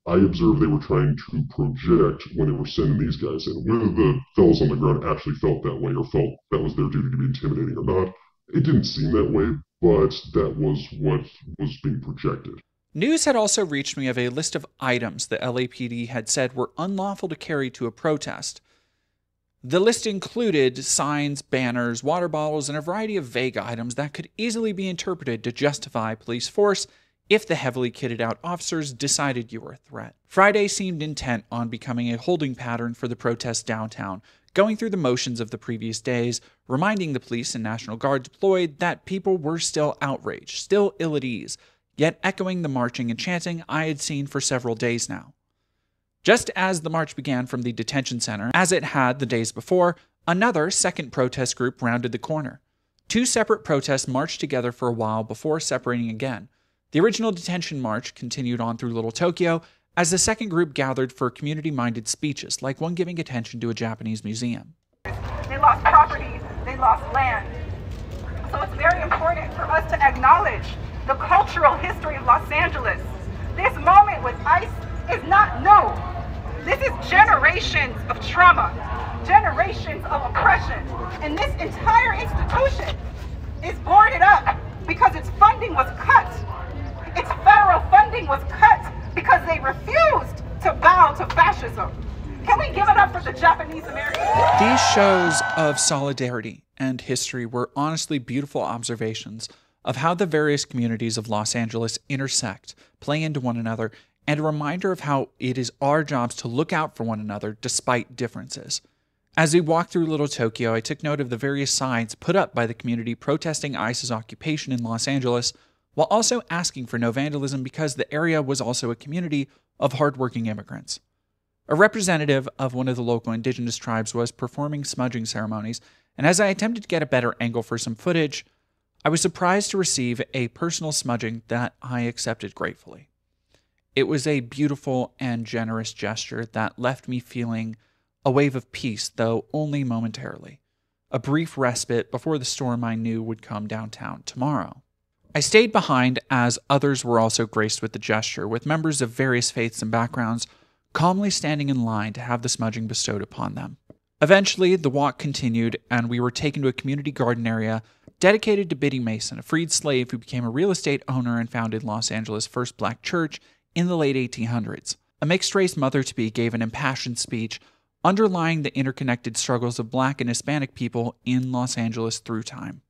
Speaker 13: I observed they were trying to project when they were sending these guys in. Whether the fellows on the ground actually felt that way or felt that was their duty to be intimidating or not, it didn't seem that way, but that was what was being projected.
Speaker 1: News had also reached me of a list of items the LAPD had said were unlawful to carry to a protest. The list included signs, banners, water bottles, and a variety of vague items that could easily be interpreted to justify police force if the heavily kitted out officers decided you were a threat. Friday seemed intent on becoming a holding pattern for the protests downtown, going through the motions of the previous days, reminding the police and National Guard deployed that people were still outraged, still ill at ease, yet echoing the marching and chanting I had seen for several days now. Just as the march began from the detention center, as it had the days before, another second protest group rounded the corner. Two separate protests marched together for a while before separating again. The original detention march continued on through Little Tokyo as the second group gathered for community-minded speeches, like one giving attention to a Japanese museum.
Speaker 15: They lost property, they lost land. So it's very important for us to acknowledge the cultural history of Los Angeles. This moment with ICE is not new. This is generations of trauma, generations of oppression. And this entire institution is boarded up because its funding was cut. Its federal funding was cut because they refused to bow to fascism. Can we give it up for the Japanese Americans?
Speaker 1: These shows of solidarity and history were honestly beautiful observations of how the various communities of Los Angeles intersect, play into one another, and a reminder of how it is our jobs to look out for one another despite differences. As we walked through Little Tokyo, I took note of the various signs put up by the community protesting ICE's occupation in Los Angeles, while also asking for no vandalism because the area was also a community of hardworking immigrants. A representative of one of the local indigenous tribes was performing smudging ceremonies, and as I attempted to get a better angle for some footage, I was surprised to receive a personal smudging that I accepted gratefully. It was a beautiful and generous gesture that left me feeling a wave of peace, though only momentarily. A brief respite before the storm I knew would come downtown tomorrow. I stayed behind as others were also graced with the gesture, with members of various faiths and backgrounds calmly standing in line to have the smudging bestowed upon them. Eventually, the walk continued, and we were taken to a community garden area dedicated to Biddy Mason, a freed slave who became a real estate owner and founded Los Angeles' first black church in the late 1800s. A mixed-race mother-to-be gave an impassioned speech underlying the interconnected struggles of black and Hispanic people in Los Angeles through time.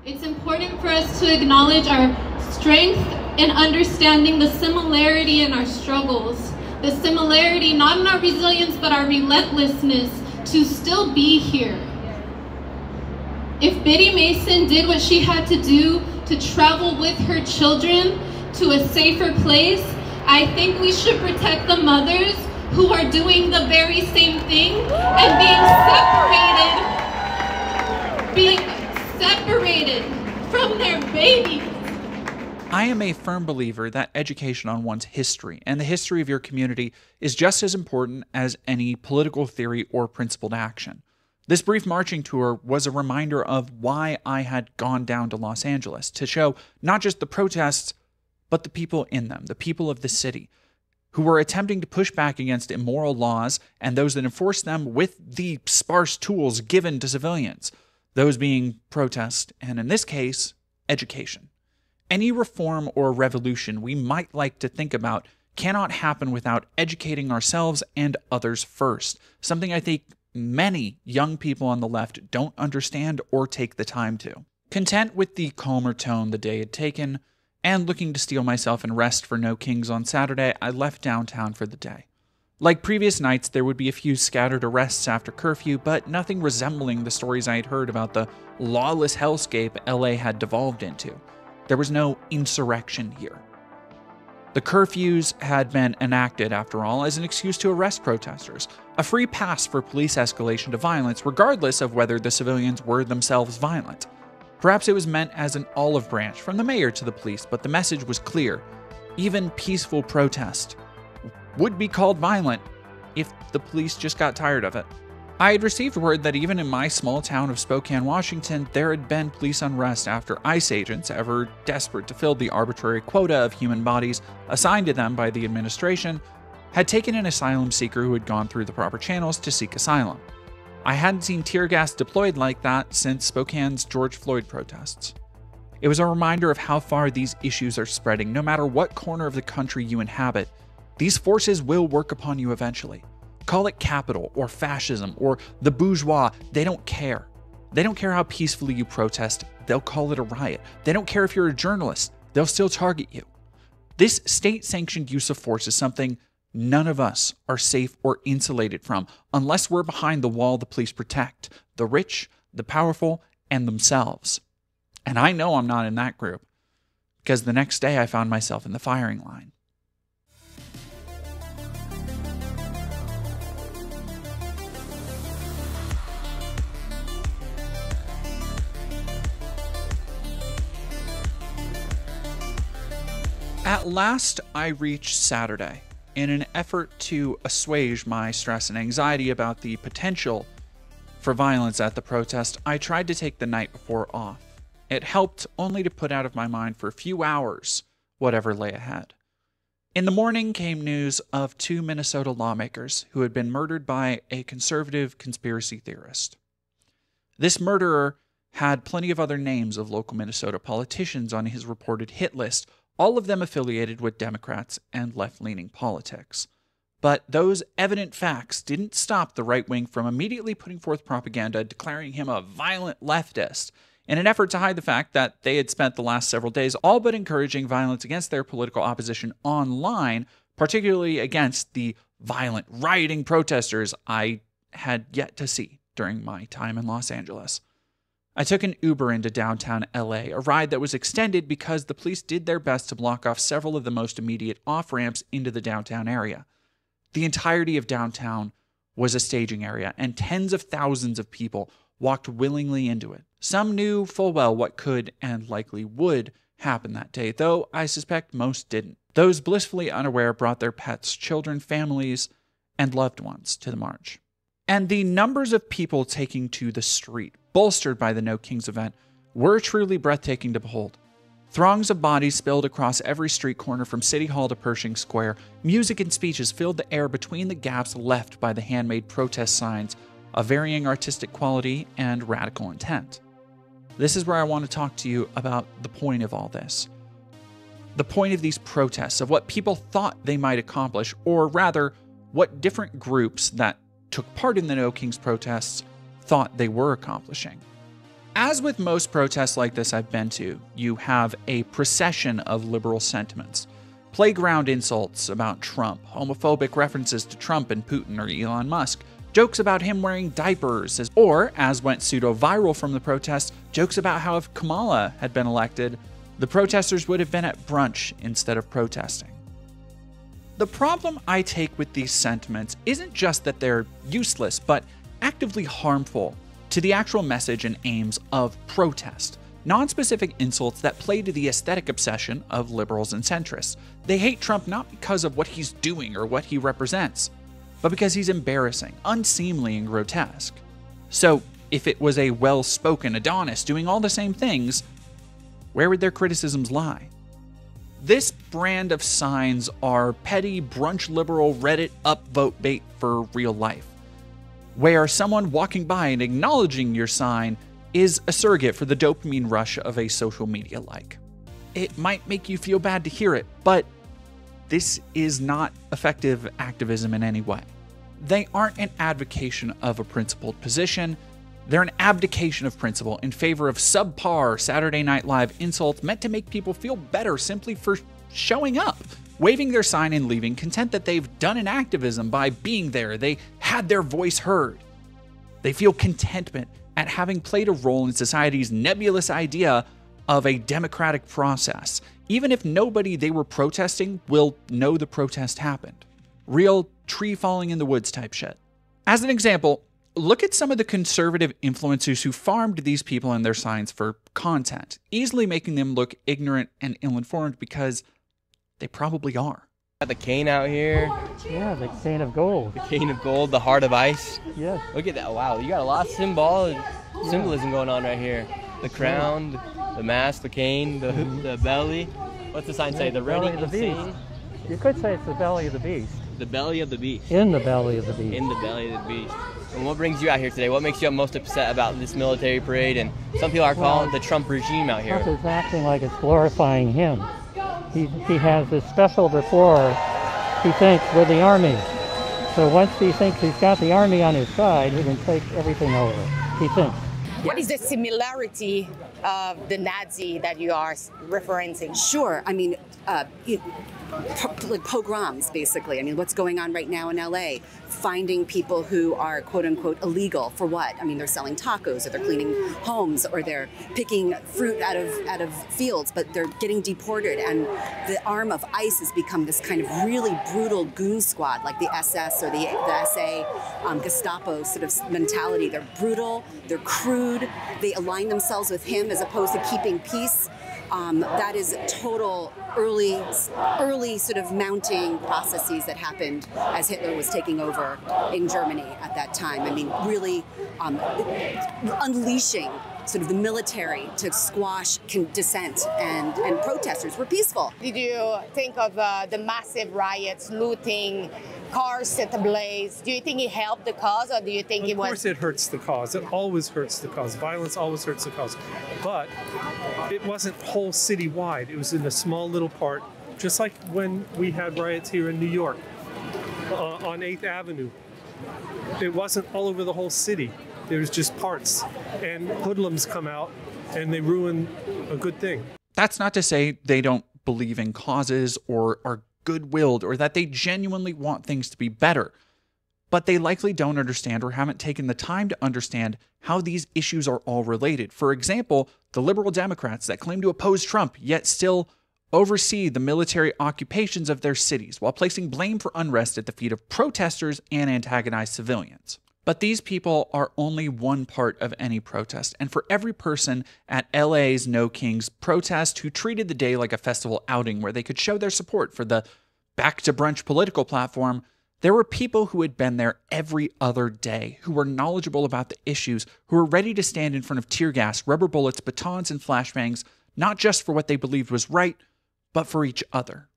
Speaker 16: It's important for us to acknowledge our strength in understanding the similarity in our struggles. The similarity, not in our resilience, but our relentlessness to still be here. If Biddy Mason did what she had to do to travel with her children to a safer place, I think we should protect the mothers who are doing the very same thing and being separated from their babies.
Speaker 1: I am a firm believer that education on one's history and the history of your community is just as important as any political theory or principled action. This brief marching tour was a reminder of why I had gone down to Los Angeles, to show not just the protests, but the people in them, the people of the city, who were attempting to push back against immoral laws and those that enforce them with the sparse tools given to civilians, those being protest, and in this case, education. Any reform or revolution we might like to think about cannot happen without educating ourselves and others first, something I think many young people on the left don't understand or take the time to. Content with the calmer tone the day had taken, and looking to steel myself and rest for no kings on Saturday, I left downtown for the day. Like previous nights, there would be a few scattered arrests after curfew, but nothing resembling the stories I had heard about the lawless hellscape LA had devolved into. There was no insurrection here. The curfews had been enacted, after all, as an excuse to arrest protesters, a free pass for police escalation to violence, regardless of whether the civilians were themselves violent. Perhaps it was meant as an olive branch from the mayor to the police, but the message was clear. Even peaceful protest would be called violent if the police just got tired of it. I had received word that even in my small town of Spokane, Washington, there had been police unrest after ICE agents, ever desperate to fill the arbitrary quota of human bodies assigned to them by the administration, had taken an asylum seeker who had gone through the proper channels to seek asylum. I hadn't seen tear gas deployed like that since Spokane's George Floyd protests. It was a reminder of how far these issues are spreading. No matter what corner of the country you inhabit, these forces will work upon you eventually. Call it capital or fascism or the bourgeois, they don't care. They don't care how peacefully you protest, they'll call it a riot. They don't care if you're a journalist, they'll still target you. This state-sanctioned use of force is something none of us are safe or insulated from unless we're behind the wall the police protect, the rich, the powerful, and themselves. And I know I'm not in that group. because the next day I found myself in the firing line. At last, I reached Saturday. In an effort to assuage my stress and anxiety about the potential for violence at the protest, I tried to take the night before off. It helped only to put out of my mind for a few hours whatever lay ahead. In the morning came news of 2 Minnesota lawmakers who had been murdered by a conservative conspiracy theorist. This murderer had plenty of other names of local Minnesota politicians on his reported hit list, all of them affiliated with Democrats and left-leaning politics. But those evident facts didn't stop the right wing from immediately putting forth propaganda declaring him a violent leftist, in an effort to hide the fact that they had spent the last several days all but encouraging violence against their political opposition online, particularly against the violent, rioting protesters I had yet to see during my time in Los Angeles. I took an Uber into downtown LA, a ride that was extended because the police did their best to block off several of the most immediate off-ramps into the downtown area. The entirety of downtown was a staging area, and tens of thousands of people walked willingly into it. Some knew full well what could and likely would happen that day, though I suspect most didn't. Those blissfully unaware brought their pets, children, families, and loved ones to the march. And the numbers of people taking to the street, bolstered by the No Kings event, were truly breathtaking to behold. Throngs of bodies spilled across every street corner from City Hall to Pershing Square. Music and speeches filled the air between the gaps left by the handmade protest signs of varying artistic quality and radical intent. This is where I want to talk to you about the point of all this. The point of these protests, of what people thought they might accomplish, or rather, what different groups that took part in the No Kings protests thought they were accomplishing. As with most protests like this I've been to, you have a procession of liberal sentiments. Playground insults about Trump, homophobic references to Trump and Putin or Elon Musk, jokes about him wearing diapers, or, as went pseudo-viral from the protest, jokes about how if Kamala had been elected, the protesters would have been at brunch instead of protesting. The problem I take with these sentiments isn't just that they're useless, but actively harmful to the actual message and aims of protest. Non-specific insults that play to the aesthetic obsession of liberals and centrists. They hate Trump not because of what he's doing or what he represents, but because he's embarrassing, unseemly, and grotesque. So, if it was a well-spoken Adonis doing all the same things, where would their criticisms lie? This brand of signs are petty, brunch liberal Reddit upvote bait for real life, where someone walking by and acknowledging your sign is a surrogate for the dopamine rush of a social media like. It might make you feel bad to hear it, but this is not effective activism in any way. They aren't an advocation of a principled position. They're an abdication of principle in favor of subpar Saturday Night Live insults meant to make people feel better simply for showing up, waving their sign and leaving, content that they've done an activism by being there. They had their voice heard. They feel contentment at having played a role in society's nebulous idea of a democratic process, even if nobody they were protesting will know the protest happened. Real tree falling in the woods type shit. As an example, look at some of the conservative influencers who farmed these people and their signs for content, easily making them look ignorant and ill-informed because they probably are.
Speaker 17: Got the cane out here.
Speaker 18: Yeah, the cane of gold.
Speaker 17: The cane of gold, the heart of ice.
Speaker 18: Yes.
Speaker 17: Look at that. Wow, you got a lot of symbolism going on right here. The crown, the mask, the cane, the belly. What's the sign say? The ready
Speaker 18: belly of the beast. You could say it's the belly of the beast.
Speaker 17: The belly of the beast.
Speaker 18: In the belly of the beast.
Speaker 17: In the belly of the beast. And what brings you out here today? What makes you most upset about this military parade? And some people are calling it the Trump regime out here.
Speaker 18: Trump is acting like it's glorifying him. He has this special rapport, he thinks, with the army. So once he thinks he's got the army on his side, he can take everything over, he thinks.
Speaker 19: What is the similarity of the Nazi that you are referencing?
Speaker 20: Sure. I mean, pogroms, basically. I mean, what's going on right now in LA? Finding people who are quote unquote illegal for what? I mean, they're selling tacos, or they're cleaning homes, or they're picking fruit out of fields, but they're getting deported. And the arm of ICE has become this kind of really brutal goon squad, like the SS or the SA, Gestapo sort of mentality. They're brutal, they're crude, they align themselves with him as opposed to keeping peace. That is total early sort of mounting processes that happened as Hitler was taking over in Germany at that time. I mean, really unleashing sort of the military to squash dissent, and protesters were peaceful.
Speaker 19: Did you think of the massive riots, looting, cars set ablaze? Do you think it helped the cause, or do you think it was...
Speaker 21: Of course it hurts the cause. It always hurts the cause. Violence always hurts the cause. But it wasn't whole city-wide. It was in a small little part, just like when we had riots here in New York on 8th Avenue. It wasn't all over the whole city. There was just parts. And hoodlums come out and they ruin a good thing.
Speaker 1: That's not to say they don't believe in causes or are good-willed or that they genuinely want things to be better. But they likely don't understand or haven't taken the time to understand how these issues are all related. For example, the liberal Democrats that claim to oppose Trump yet still oversee the military occupations of their cities while placing blame for unrest at the feet of protesters and antagonized civilians. But these people are only one part of any protest, and for every person at LA's No Kings protest who treated the day like a festival outing where they could show their support for the back to brunch political platform, there were people who had been there every other day, who were knowledgeable about the issues, who were ready to stand in front of tear gas, rubber bullets, batons, and flashbangs, not just for what they believed was right, but for each other.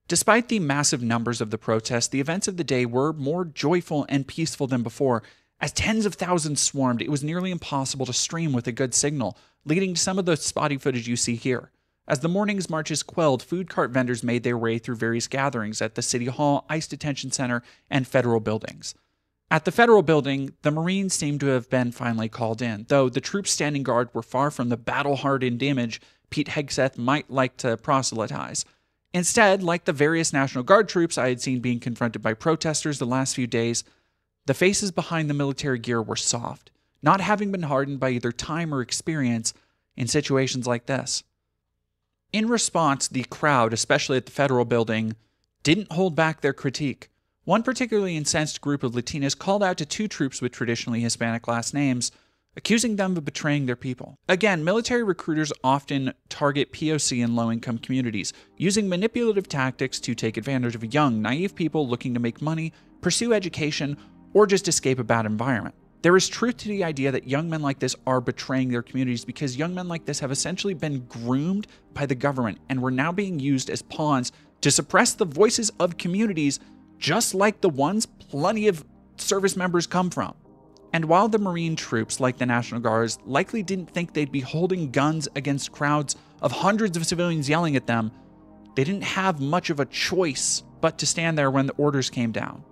Speaker 1: Despite the massive numbers of the protests, the events of the day were more joyful and peaceful than before. As tens of thousands swarmed, it was nearly impossible to stream with a good signal, leading to some of the spotty footage you see here. As the morning's marches quelled, food cart vendors made their way through various gatherings at the City Hall, ICE Detention Center, and federal buildings. At the federal building, the Marines seemed to have been finally called in, though the troops standing guard were far from the battle-hardened image Pete Hegseth might like to proselytize. Instead, like the various National Guard troops I had seen being confronted by protesters the last few days, the faces behind the military gear were soft, not having been hardened by either time or experience in situations like this. In response, the crowd, especially at the federal building, didn't hold back their critique. One particularly incensed group of Latinas called out to two troops with traditionally Hispanic last names, accusing them of betraying their people. Again, military recruiters often target POC and low-income communities, using manipulative tactics to take advantage of young, naive people looking to make money, pursue education, or just escape a bad environment. There is truth to the idea that young men like this are betraying their communities because young men like this have essentially been groomed by the government and were now being used as pawns to suppress the voices of communities just like the ones plenty of service members come from. And while the Marine troops, like the National Guards, likely didn't think they'd be holding guns against crowds of hundreds of civilians yelling at them, they didn't have much of a choice but to stand there when the orders came down.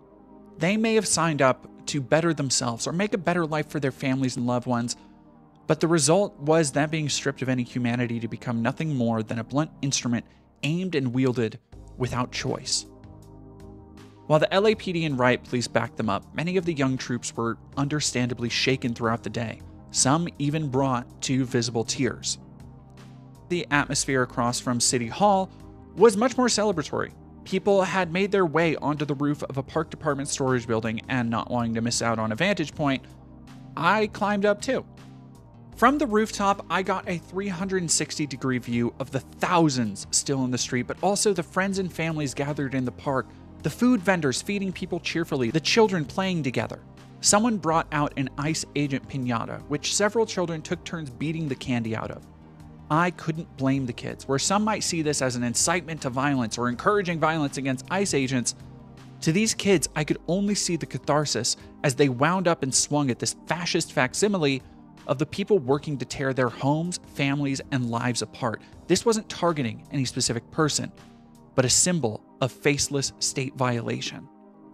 Speaker 1: They may have signed up to better themselves or make a better life for their families and loved ones, but the result was them being stripped of any humanity to become nothing more than a blunt instrument aimed and wielded without choice. While the LAPD and riot police backed them up, many of the young troops were understandably shaken throughout the day. Some even brought to visible tears. The atmosphere across from City Hall was much more celebratory. People had made their way onto the roof of a park department storage building, and not wanting to miss out on a vantage point, I climbed up too. From the rooftop, I got a 360-degree view of the thousands still in the street, but also the friends and families gathered in the park, the food vendors feeding people cheerfully, the children playing together. Someone brought out an ICE agent piñata, which several children took turns beating the candy out of. I couldn't blame the kids. Where some might see this as an incitement to violence or encouraging violence against ICE agents, to these kids, I could only see the catharsis as they wound up and swung at this fascist facsimile of the people working to tear their homes, families, and lives apart. This wasn't targeting any specific person, but a symbol of faceless state violation.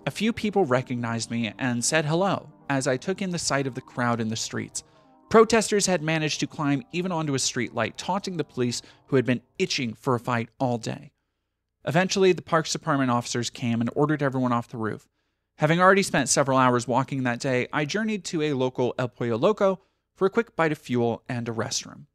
Speaker 1: A few people recognized me and said hello as I took in the sight of the crowd in the streets. Protesters had managed to climb even onto a streetlight, taunting the police who had been itching for a fight all day. Eventually, the Parks Department officers came and ordered everyone off the roof. Having already spent several hours walking that day, I journeyed to a local El Pollo Loco for a quick bite of fuel and a restroom.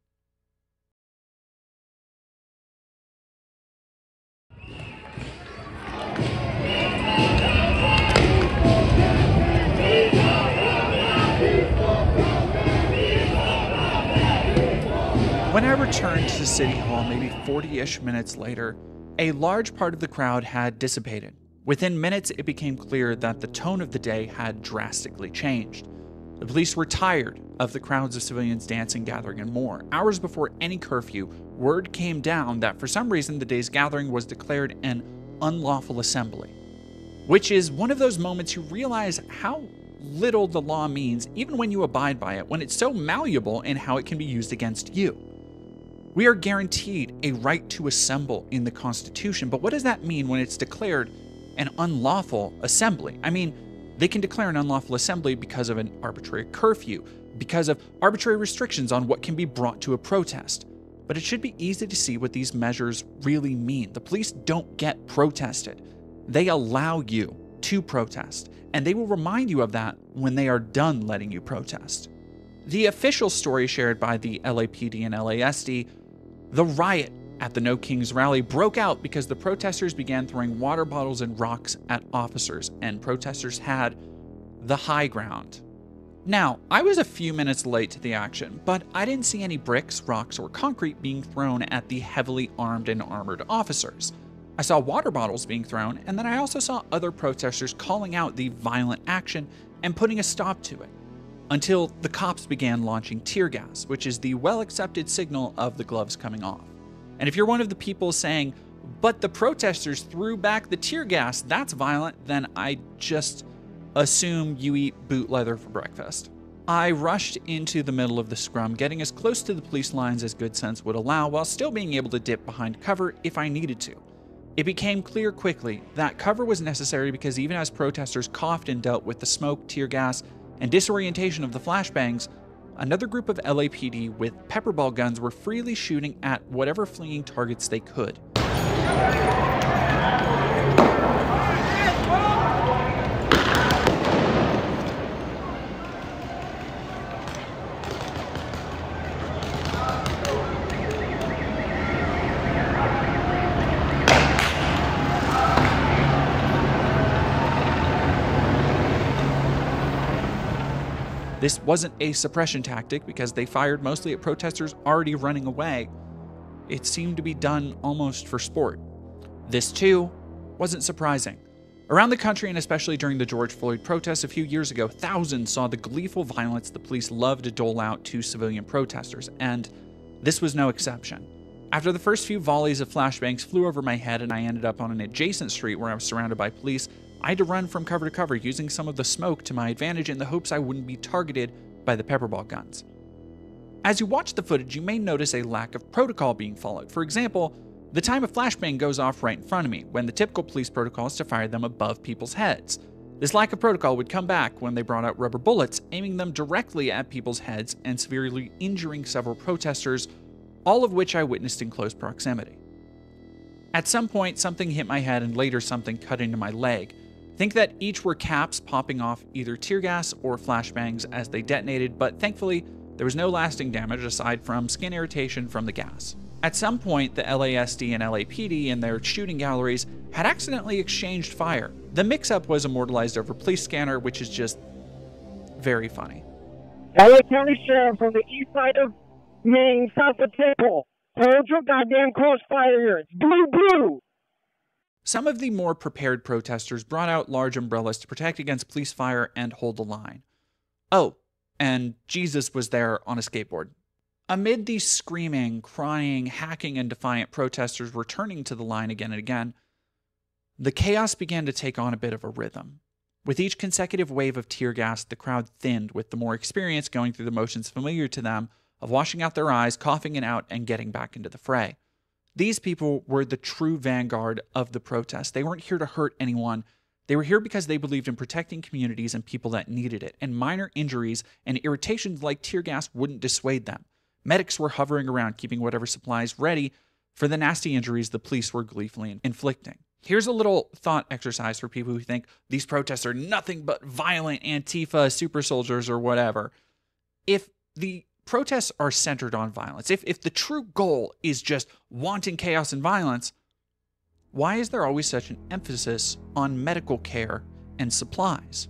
Speaker 1: When I returned to City Hall maybe 40-ish minutes later, a large part of the crowd had dissipated. Within minutes, it became clear that the tone of the day had drastically changed. The police were tired of the crowds of civilians dancing, gathering, and more. Hours before any curfew, word came down that for some reason the day's gathering was declared an unlawful assembly, which is one of those moments you realize how little the law means even when you abide by it, when it's so malleable in how it can be used against you. We are guaranteed a right to assemble in the Constitution, but what does that mean when it's declared an unlawful assembly? I mean, they can declare an unlawful assembly because of an arbitrary curfew, because of arbitrary restrictions on what can be brought to a protest. But it should be easy to see what these measures really mean. The police don't get protested. They allow you to protest, and they will remind you of that when they are done letting you protest. The official story shared by the LAPD and LASD, the riot at the No Kings rally broke out because the protesters began throwing water bottles and rocks at officers, and protesters had the high ground. Now, I was a few minutes late to the action, but I didn't see any bricks, rocks, or concrete being thrown at the heavily armed and armored officers. I saw water bottles being thrown, and then I also saw other protesters calling out the violent action and putting a stop to it, until the cops began launching tear gas, which is the well-accepted signal of the gloves coming off. And if you're one of the people saying, but the protesters threw back the tear gas, that's violent, then I just assume you eat boot leather for breakfast. I rushed into the middle of the scrum, getting as close to the police lines as good sense would allow, while still being able to dip behind cover if I needed to. It became clear quickly that cover was necessary because even as protesters coughed and dealt with the smoke, tear gas, and disorientation of the flashbangs, another group of LAPD with pepperball guns were freely shooting at whatever fleeing targets they could. This wasn't a suppression tactic because they fired mostly at protesters already running away. It seemed to be done almost for sport. This, too, wasn't surprising. Around the country, and especially during the George Floyd protests a few years ago, thousands saw the gleeful violence the police love to dole out to civilian protesters, and this was no exception. After the first few volleys of flashbangs flew over my head and I ended up on an adjacent street where I was surrounded by police, I had to run from cover to cover, using some of the smoke to my advantage in the hopes I wouldn't be targeted by the pepperball guns. As you watch the footage, you may notice a lack of protocol being followed. For example, the time a flashbang goes off right in front of me, when the typical police protocol is to fire them above people's heads. This lack of protocol would come back when they brought out rubber bullets, aiming them directly at people's heads and severely injuring several protesters, all of which I witnessed in close proximity. At some point, something hit my head and later something cut into my leg. Think that each were caps popping off either tear gas or flashbangs as they detonated, but thankfully, there was no lasting damage aside from skin irritation from the gas. At some point, the LASD and LAPD in their shooting galleries had accidentally exchanged fire. The mix-up was immortalized over police scanner, which is just very funny.
Speaker 2: LA County Sheriff from the east side of Maine, south of Temple. Hold your goddamn crossfire here. It's blue, blue.
Speaker 1: Some of the more prepared protesters brought out large umbrellas to protect against police fire and hold the line. Oh, and Jesus was there on a skateboard. Amid these screaming, crying, hacking, and defiant protesters returning to the line again and again, the chaos began to take on a bit of a rhythm. With each consecutive wave of tear gas, the crowd thinned, with the more experienced going through the motions familiar to them of washing out their eyes, coughing it out, and getting back into the fray. These people were the true vanguard of the protest. They weren't here to hurt anyone. They were here because they believed in protecting communities and people that needed it, and minor injuries and irritations like tear gas wouldn't dissuade them. Medics were hovering around, keeping whatever supplies ready for the nasty injuries the police were gleefully inflicting. Here's a little thought exercise for people who think these protests are nothing but violent Antifa super soldiers or whatever. If the protests are centered on violence, if the true goal is just wanting chaos and violence, why is there always such an emphasis on medical care and supplies?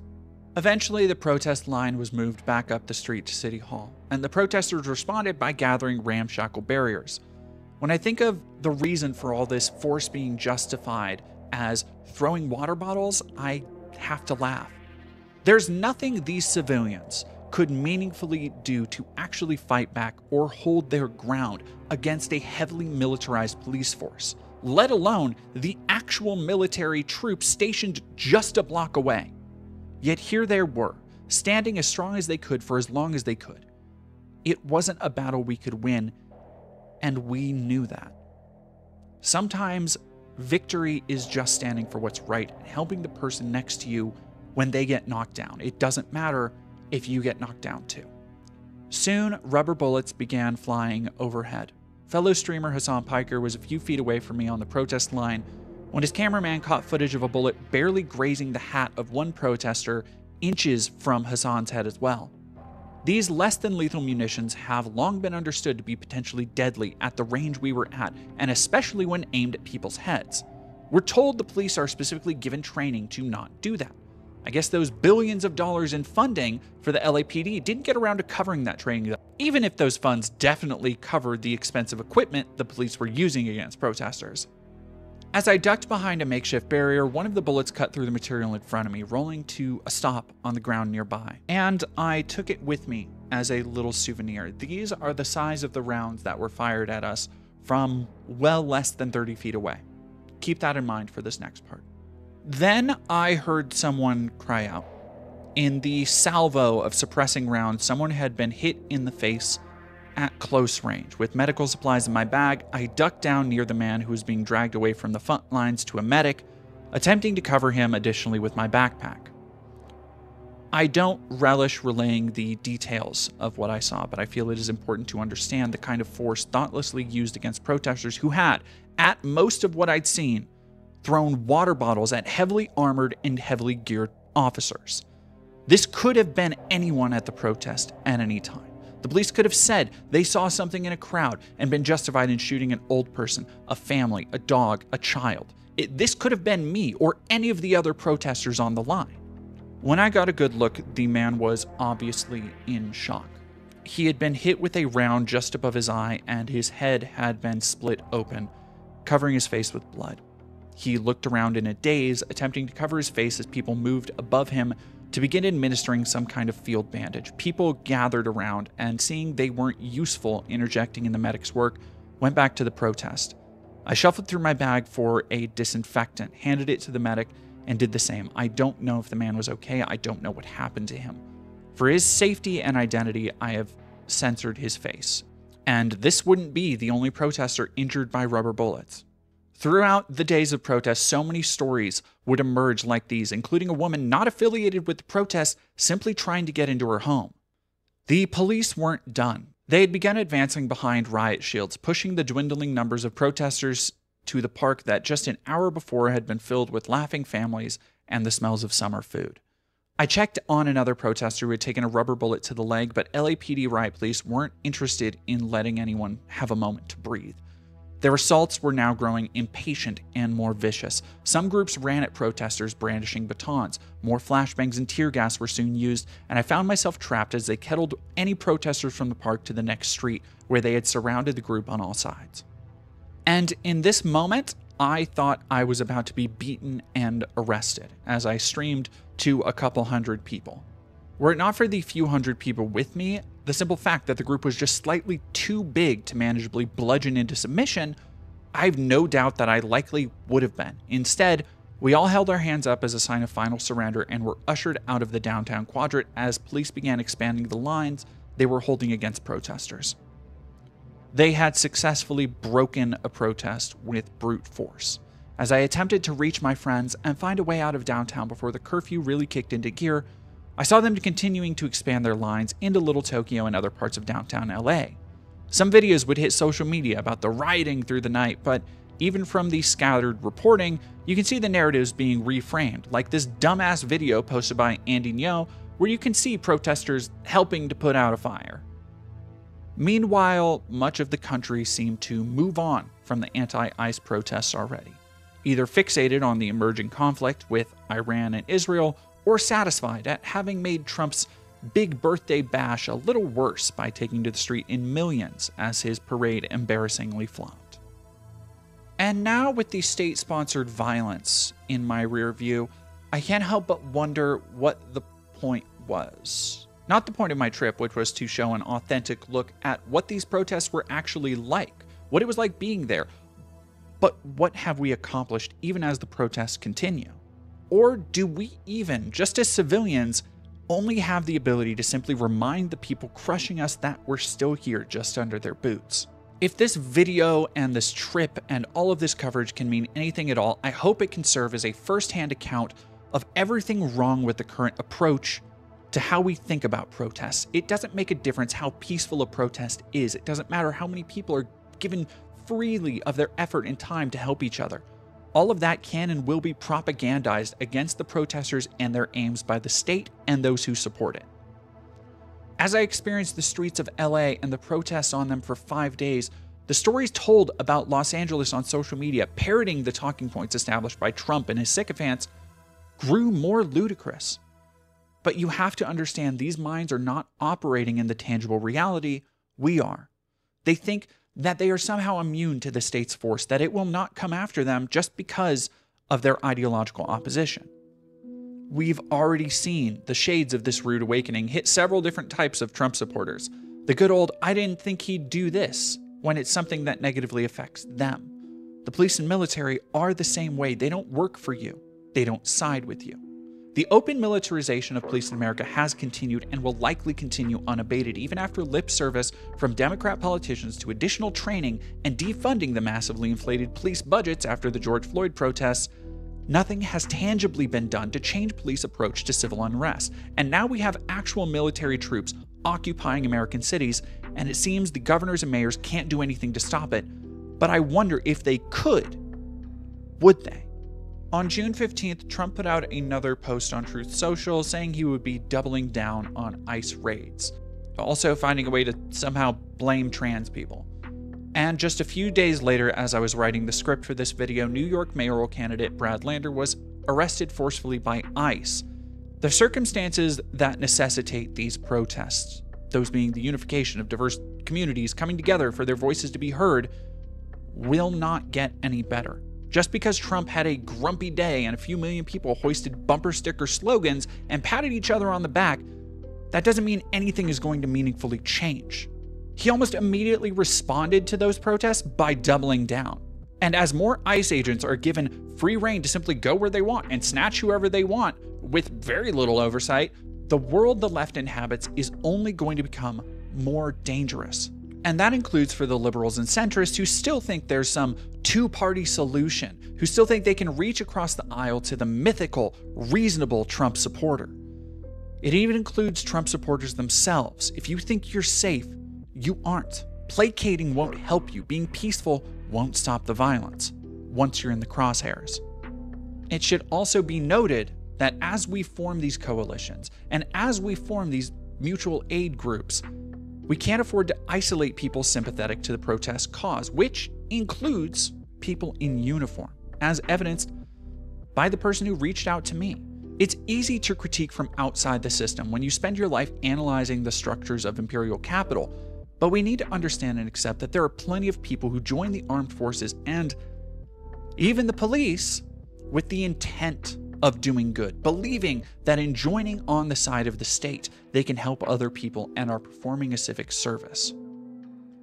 Speaker 1: Eventually, the protest line was moved back up the street to City Hall, and the protesters responded by gathering ramshackle barriers. When I think of the reason for all this force being justified as throwing water bottles, I have to laugh. There's nothing these civilians could meaningfully do to actually fight back or hold their ground against a heavily militarized police force, let alone the actual military troops stationed just a block away. Yet here they were, standing as strong as they could for as long as they could. It wasn't a battle we could win, and we knew that. Sometimes victory is just standing for what's right and helping the person next to you when they get knocked down. It doesn't matter if you get knocked down too. Soon, rubber bullets began flying overhead. Fellow streamer Hassan Piker was a few feet away from me on the protest line when his cameraman caught footage of a bullet barely grazing the hat of one protester inches from Hassan's head as well. These less than lethal munitions have long been understood to be potentially deadly at the range we were at, and especially when aimed at people's heads. We're told the police are specifically given training to not do that. I guess those billions of dollars in funding for the LAPD didn't get around to covering that training, though, even if those funds definitely covered the expensive equipment the police were using against protesters. As I ducked behind a makeshift barrier, one of the bullets cut through the material in front of me, rolling to a stop on the ground nearby. And I took it with me as a little souvenir. These are the size of the rounds that were fired at us from well less than 30 feet away. Keep that in mind for this next part. Then I heard someone cry out. In the salvo of suppressing rounds, someone had been hit in the face at close range. With medical supplies in my bag, I ducked down near the man who was being dragged away from the front lines to a medic, attempting to cover him additionally with my backpack. I don't relish relaying the details of what I saw, but I feel it is important to understand the kind of force thoughtlessly used against protesters who had, at most of what I'd seen, thrown water bottles at heavily armored and heavily geared officers. This could have been anyone at the protest at any time. The police could have said they saw something in a crowd and been justified in shooting an old person, a family, a dog, a child. This could have been me or any of the other protesters on the line. When I got a good look, the man was obviously in shock. He had been hit with a round just above his eye, and his head had been split open, covering his face with blood. He looked around in a daze, attempting to cover his face as people moved above him to begin administering some kind of field bandage. People gathered around, and seeing they weren't useful interjecting in the medic's work, went back to the protest. I shuffled through my bag for a disinfectant, handed it to the medic, and did the same. I don't know if the man was okay. I don't know what happened to him. For his safety and identity, I have censored his face. And this wouldn't be the only protester injured by rubber bullets. Throughout the days of protest, so many stories would emerge like these, including a woman not affiliated with the protest simply trying to get into her home. The police weren't done. They had begun advancing behind riot shields, pushing the dwindling numbers of protesters to the park that just an hour before had been filled with laughing families and the smells of summer food. I checked on another protester who had taken a rubber bullet to the leg, but LAPD riot police weren't interested in letting anyone have a moment to breathe. Their assaults were now growing impatient and more vicious. Some groups ran at protesters brandishing batons. More flashbangs and tear gas were soon used, and I found myself trapped as they kettled any protesters from the park to the next street, where they had surrounded the group on all sides. And in this moment, I thought I was about to be beaten and arrested, as I streamed to a couple hundred people. Were it not for the few hundred people with me, the simple fact that the group was just slightly too big to manageably bludgeon into submission, I have no doubt that I likely would have been. Instead, we all held our hands up as a sign of final surrender and were ushered out of the downtown quadrant as police began expanding the lines they were holding against protesters. They had successfully broken a protest with brute force. As I attempted to reach my friends and find a way out of downtown before the curfew really kicked into gear, I saw them continuing to expand their lines into Little Tokyo and other parts of downtown LA. Some videos would hit social media about the rioting through the night, but even from the scattered reporting, you can see the narratives being reframed, like this dumbass video posted by Andy Ngo, where you can see protesters helping to put out a fire. Meanwhile, much of the country seemed to move on from the anti-ICE protests already, either fixated on the emerging conflict with Iran and Israel, or satisfied at having made Trump's big birthday bash a little worse by taking to the street in millions as his parade embarrassingly flopped. And now, with the state-sponsored violence in my rear view, I can't help but wonder what the point was. Not the point of my trip, which was to show an authentic look at what these protests were actually like, what it was like being there, but what have we accomplished even as the protests continue? Or do we even, just as civilians, only have the ability to simply remind the people crushing us that we're still here just under their boots? If this video and this trip and all of this coverage can mean anything at all, I hope it can serve as a first-hand account of everything wrong with the current approach to how we think about protests. It doesn't make a difference how peaceful a protest is. It doesn't matter how many people are given freely of their effort and time to help each other. All of that can and will be propagandized against the protesters and their aims by the state and those who support it. As I experienced the streets of LA and the protests on them for 5 days, the stories told about Los Angeles on social media, parroting the talking points established by Trump and his sycophants, grew more ludicrous. But you have to understand these minds are not operating in the tangible reality we are. They think that they are somehow immune to the state's force, that it will not come after them just because of their ideological opposition. We've already seen the shades of this rude awakening hit several different types of Trump supporters. The good old, I didn't think he'd do this, when it's something that negatively affects them. The police and military are the same way. They don't work for you. They don't side with you. The open militarization of police in America has continued and will likely continue unabated, even after lip service from Democrat politicians to additional training and defunding the massively inflated police budgets after the George Floyd protests. Nothing has tangibly been done to change police approach to civil unrest, and now we have actual military troops occupying American cities, and it seems the governors and mayors can't do anything to stop it. But I wonder if they could. Would they? On June 15th, Trump put out another post on Truth Social saying he would be doubling down on ICE raids, also finding a way to somehow blame trans people. And just a few days later, as I was writing the script for this video, New York mayoral candidate Brad Lander was arrested forcefully by ICE. The circumstances that necessitate these protests, those being the unification of diverse communities coming together for their voices to be heard, will not get any better. Just because Trump had a grumpy day and a few million people hoisted bumper sticker slogans and patted each other on the back, that doesn't mean anything is going to meaningfully change. He almost immediately responded to those protests by doubling down. And as more ICE agents are given free rein to simply go where they want and snatch whoever they want with very little oversight, the world the left inhabits is only going to become more dangerous. And that includes for the liberals and centrists who still think there's some two-party solution, who still think they can reach across the aisle to the mythical, reasonable Trump supporter. It even includes Trump supporters themselves. If you think you're safe, you aren't. Placating won't help you. Being peaceful won't stop the violence once you're in the crosshairs. It should also be noted that as we form these coalitions and as we form these mutual aid groups, we can't afford to isolate people sympathetic to the protest cause, which includes people in uniform, as evidenced by the person who reached out to me. It's easy to critique from outside the system when you spend your life analyzing the structures of imperial capital, but we need to understand and accept that there are plenty of people who join the armed forces and even the police with the intent of doing good, believing that in joining on the side of the state, they can help other people and are performing a civic service.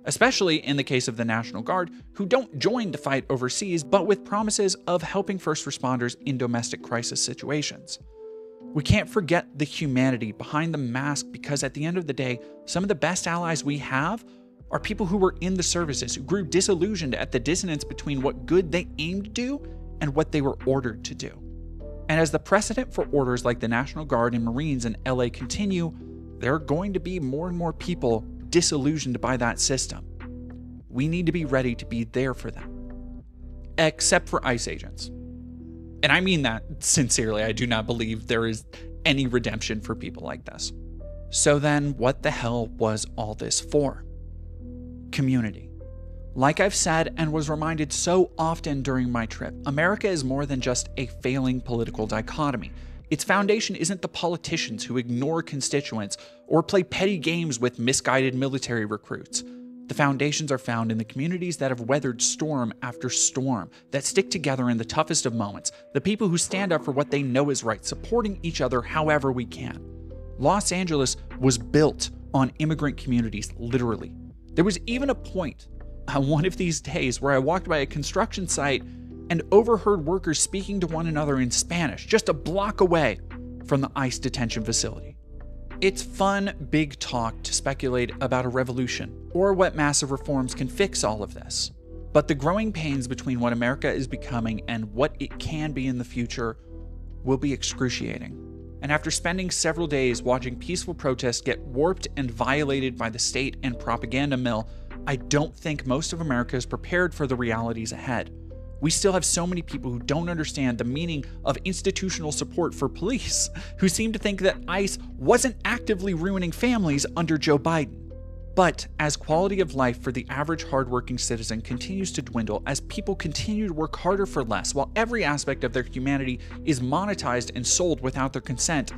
Speaker 1: Especially in the case of the National Guard, who don't join to fight overseas, but with promises of helping first responders in domestic crisis situations. We can't forget the humanity behind the mask, because at the end of the day, some of the best allies we have are people who were in the services, who grew disillusioned at the dissonance between what good they aimed to do and what they were ordered to do. And as the precedent for orders like the National Guard and Marines in LA continue, there are going to be more and more people disillusioned by that system. we need to be ready to be there for them. Except for ICE agents. And I mean that sincerely. I do not believe there is any redemption for people like this. So then, what the hell was all this for? Community. Like I've said and was reminded so often during my trip, America is more than just a failing political dichotomy. Its foundation isn't the politicians who ignore constituents or play petty games with misguided military recruits. The foundations are found in the communities that have weathered storm after storm, that stick together in the toughest of moments, the people who stand up for what they know is right, supporting each other however we can. Los Angeles was built on immigrant communities, literally. There was even a point on one of these days where I walked by a construction site and overheard workers speaking to one another in Spanish, just a block away from the ICE detention facility. It's fun, big talk to speculate about a revolution or what massive reforms can fix all of this. But the growing pains between what America is becoming and what it can be in the future will be excruciating. And after spending several days watching peaceful protests get warped and violated by the state and propaganda mill, I don't think most of America is prepared for the realities ahead. We still have so many people who don't understand the meaning of institutional support for police, who seem to think that ICE wasn't actively ruining families under Joe Biden. But as quality of life for the average hardworking citizen continues to dwindle, as people continue to work harder for less, while every aspect of their humanity is monetized and sold without their consent,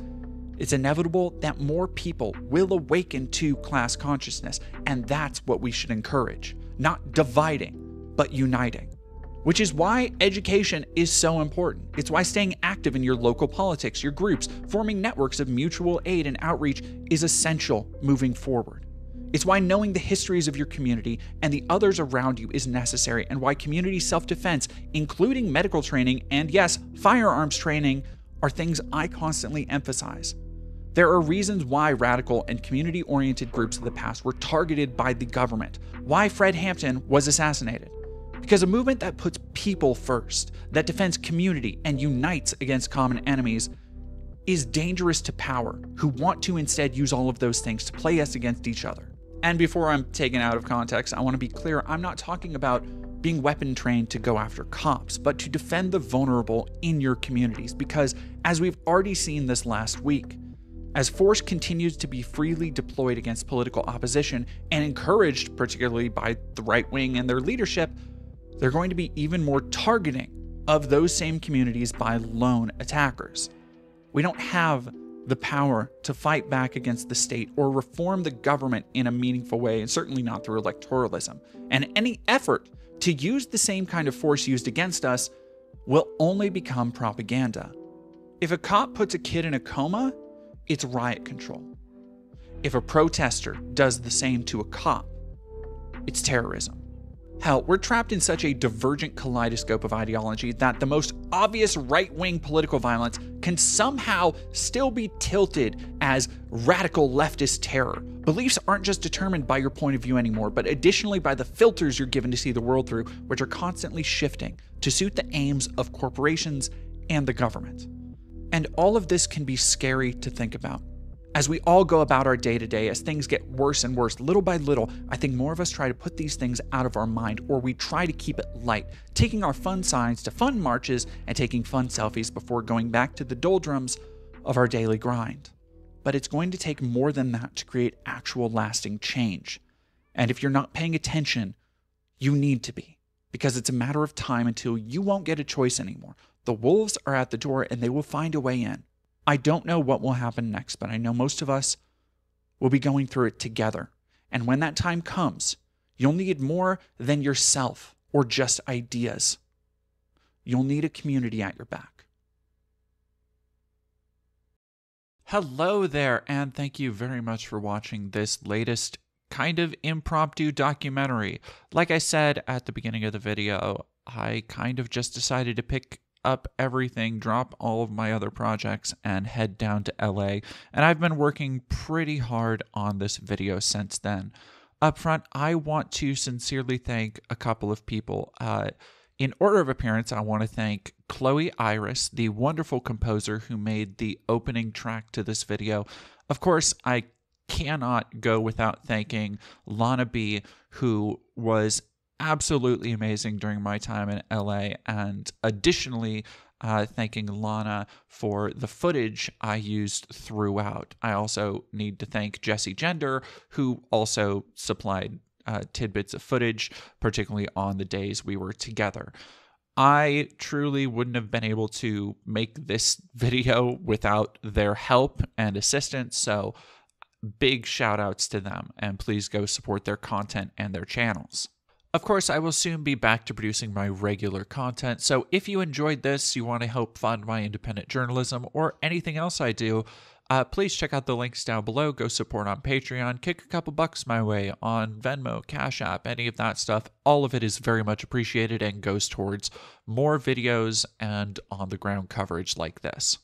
Speaker 1: it's inevitable that more people will awaken to class consciousness, and that's what we should encourage, not dividing, but uniting. Which is why education is so important. It's why staying active in your local politics, your groups, forming networks of mutual aid and outreach is essential moving forward. It's why knowing the histories of your community and the others around you is necessary, and why community self-defense, including medical training and yes, firearms training, are things I constantly emphasize. There are reasons why radical and community-oriented groups of the past were targeted by the government, why Fred Hampton was assassinated. Because a movement that puts people first, that defends community and unites against common enemies, is dangerous to power, who want to instead use all of those things to play us against each other. And before I'm taken out of context, I want to be clear, I'm not talking about being weapon trained to go after cops, but to defend the vulnerable in your communities. Because as we've already seen this last week, as force continues to be freely deployed against political opposition and encouraged particularly by the right wing and their leadership, they're going to be even more targeting of those same communities by lone attackers. We don't have the power to fight back against the state or reform the government in a meaningful way, and certainly not through electoralism. And any effort to use the same kind of force used against us will only become propaganda. If a cop puts a kid in a coma, it's riot control. If a protester does the same to a cop, it's terrorism. Hell, we're trapped in such a divergent kaleidoscope of ideology that the most obvious right-wing political violence can somehow still be tilted as radical leftist terror. Beliefs aren't just determined by your point of view anymore, but additionally by the filters you're given to see the world through, which are constantly shifting to suit the aims of corporations and the government. And all of this can be scary to think about. As we all go about our day-to-day, as things get worse and worse, little by little, I think more of us try to put these things out of our mind, or we try to keep it light, taking our fun signs to fun marches and taking fun selfies before going back to the doldrums of our daily grind. But it's going to take more than that to create actual lasting change. And if you're not paying attention, you need to be, because it's a matter of time until you won't get a choice anymore. The wolves are at the door and they will find a way in. I don't know what will happen next, but I know most of us will be going through it together. And when that time comes, you'll need more than yourself or just ideas. You'll need a community at your back. Hello there, and thank you very much for watching this latest kind of impromptu documentary. Like I said at the beginning of the video, I kind of just decided to pick up everything, drop all of my other projects, and head down to LA. And I've been working pretty hard on this video since then. Up front, I want to sincerely thank a couple of people. In order of appearance, I want to thank Chloe Iris, the wonderful composer who made the opening track to this video. Of course, I cannot go without thanking Lana B, who was absolutely amazing during my time in LA, and additionally thanking Lana for the footage I used throughout. I also need to thank Jesse Gender, who also supplied tidbits of footage, particularly on the days we were together. I truly wouldn't have been able to make this video without their help and assistance, so big shout outs to them, and please go support their content and their channels. Of course, I will soon be back to producing my regular content, so if you enjoyed this, you want to help fund my independent journalism or anything else I do, please check out the links down below. Go support on Patreon, kick a couple bucks my way on Venmo, Cashapp, any of that stuff. All of it is very much appreciated and goes towards more videos and on-the-ground coverage like this.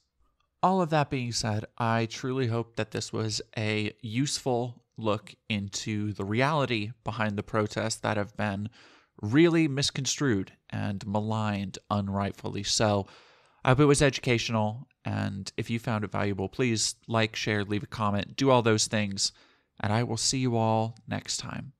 Speaker 1: All of that being said, I truly hope that this was a useful look into the reality behind the protests that have been really misconstrued and maligned unrightfully so. I hope it was educational, and if you found it valuable, please like, share, leave a comment, do all those things, and I will see you all next time.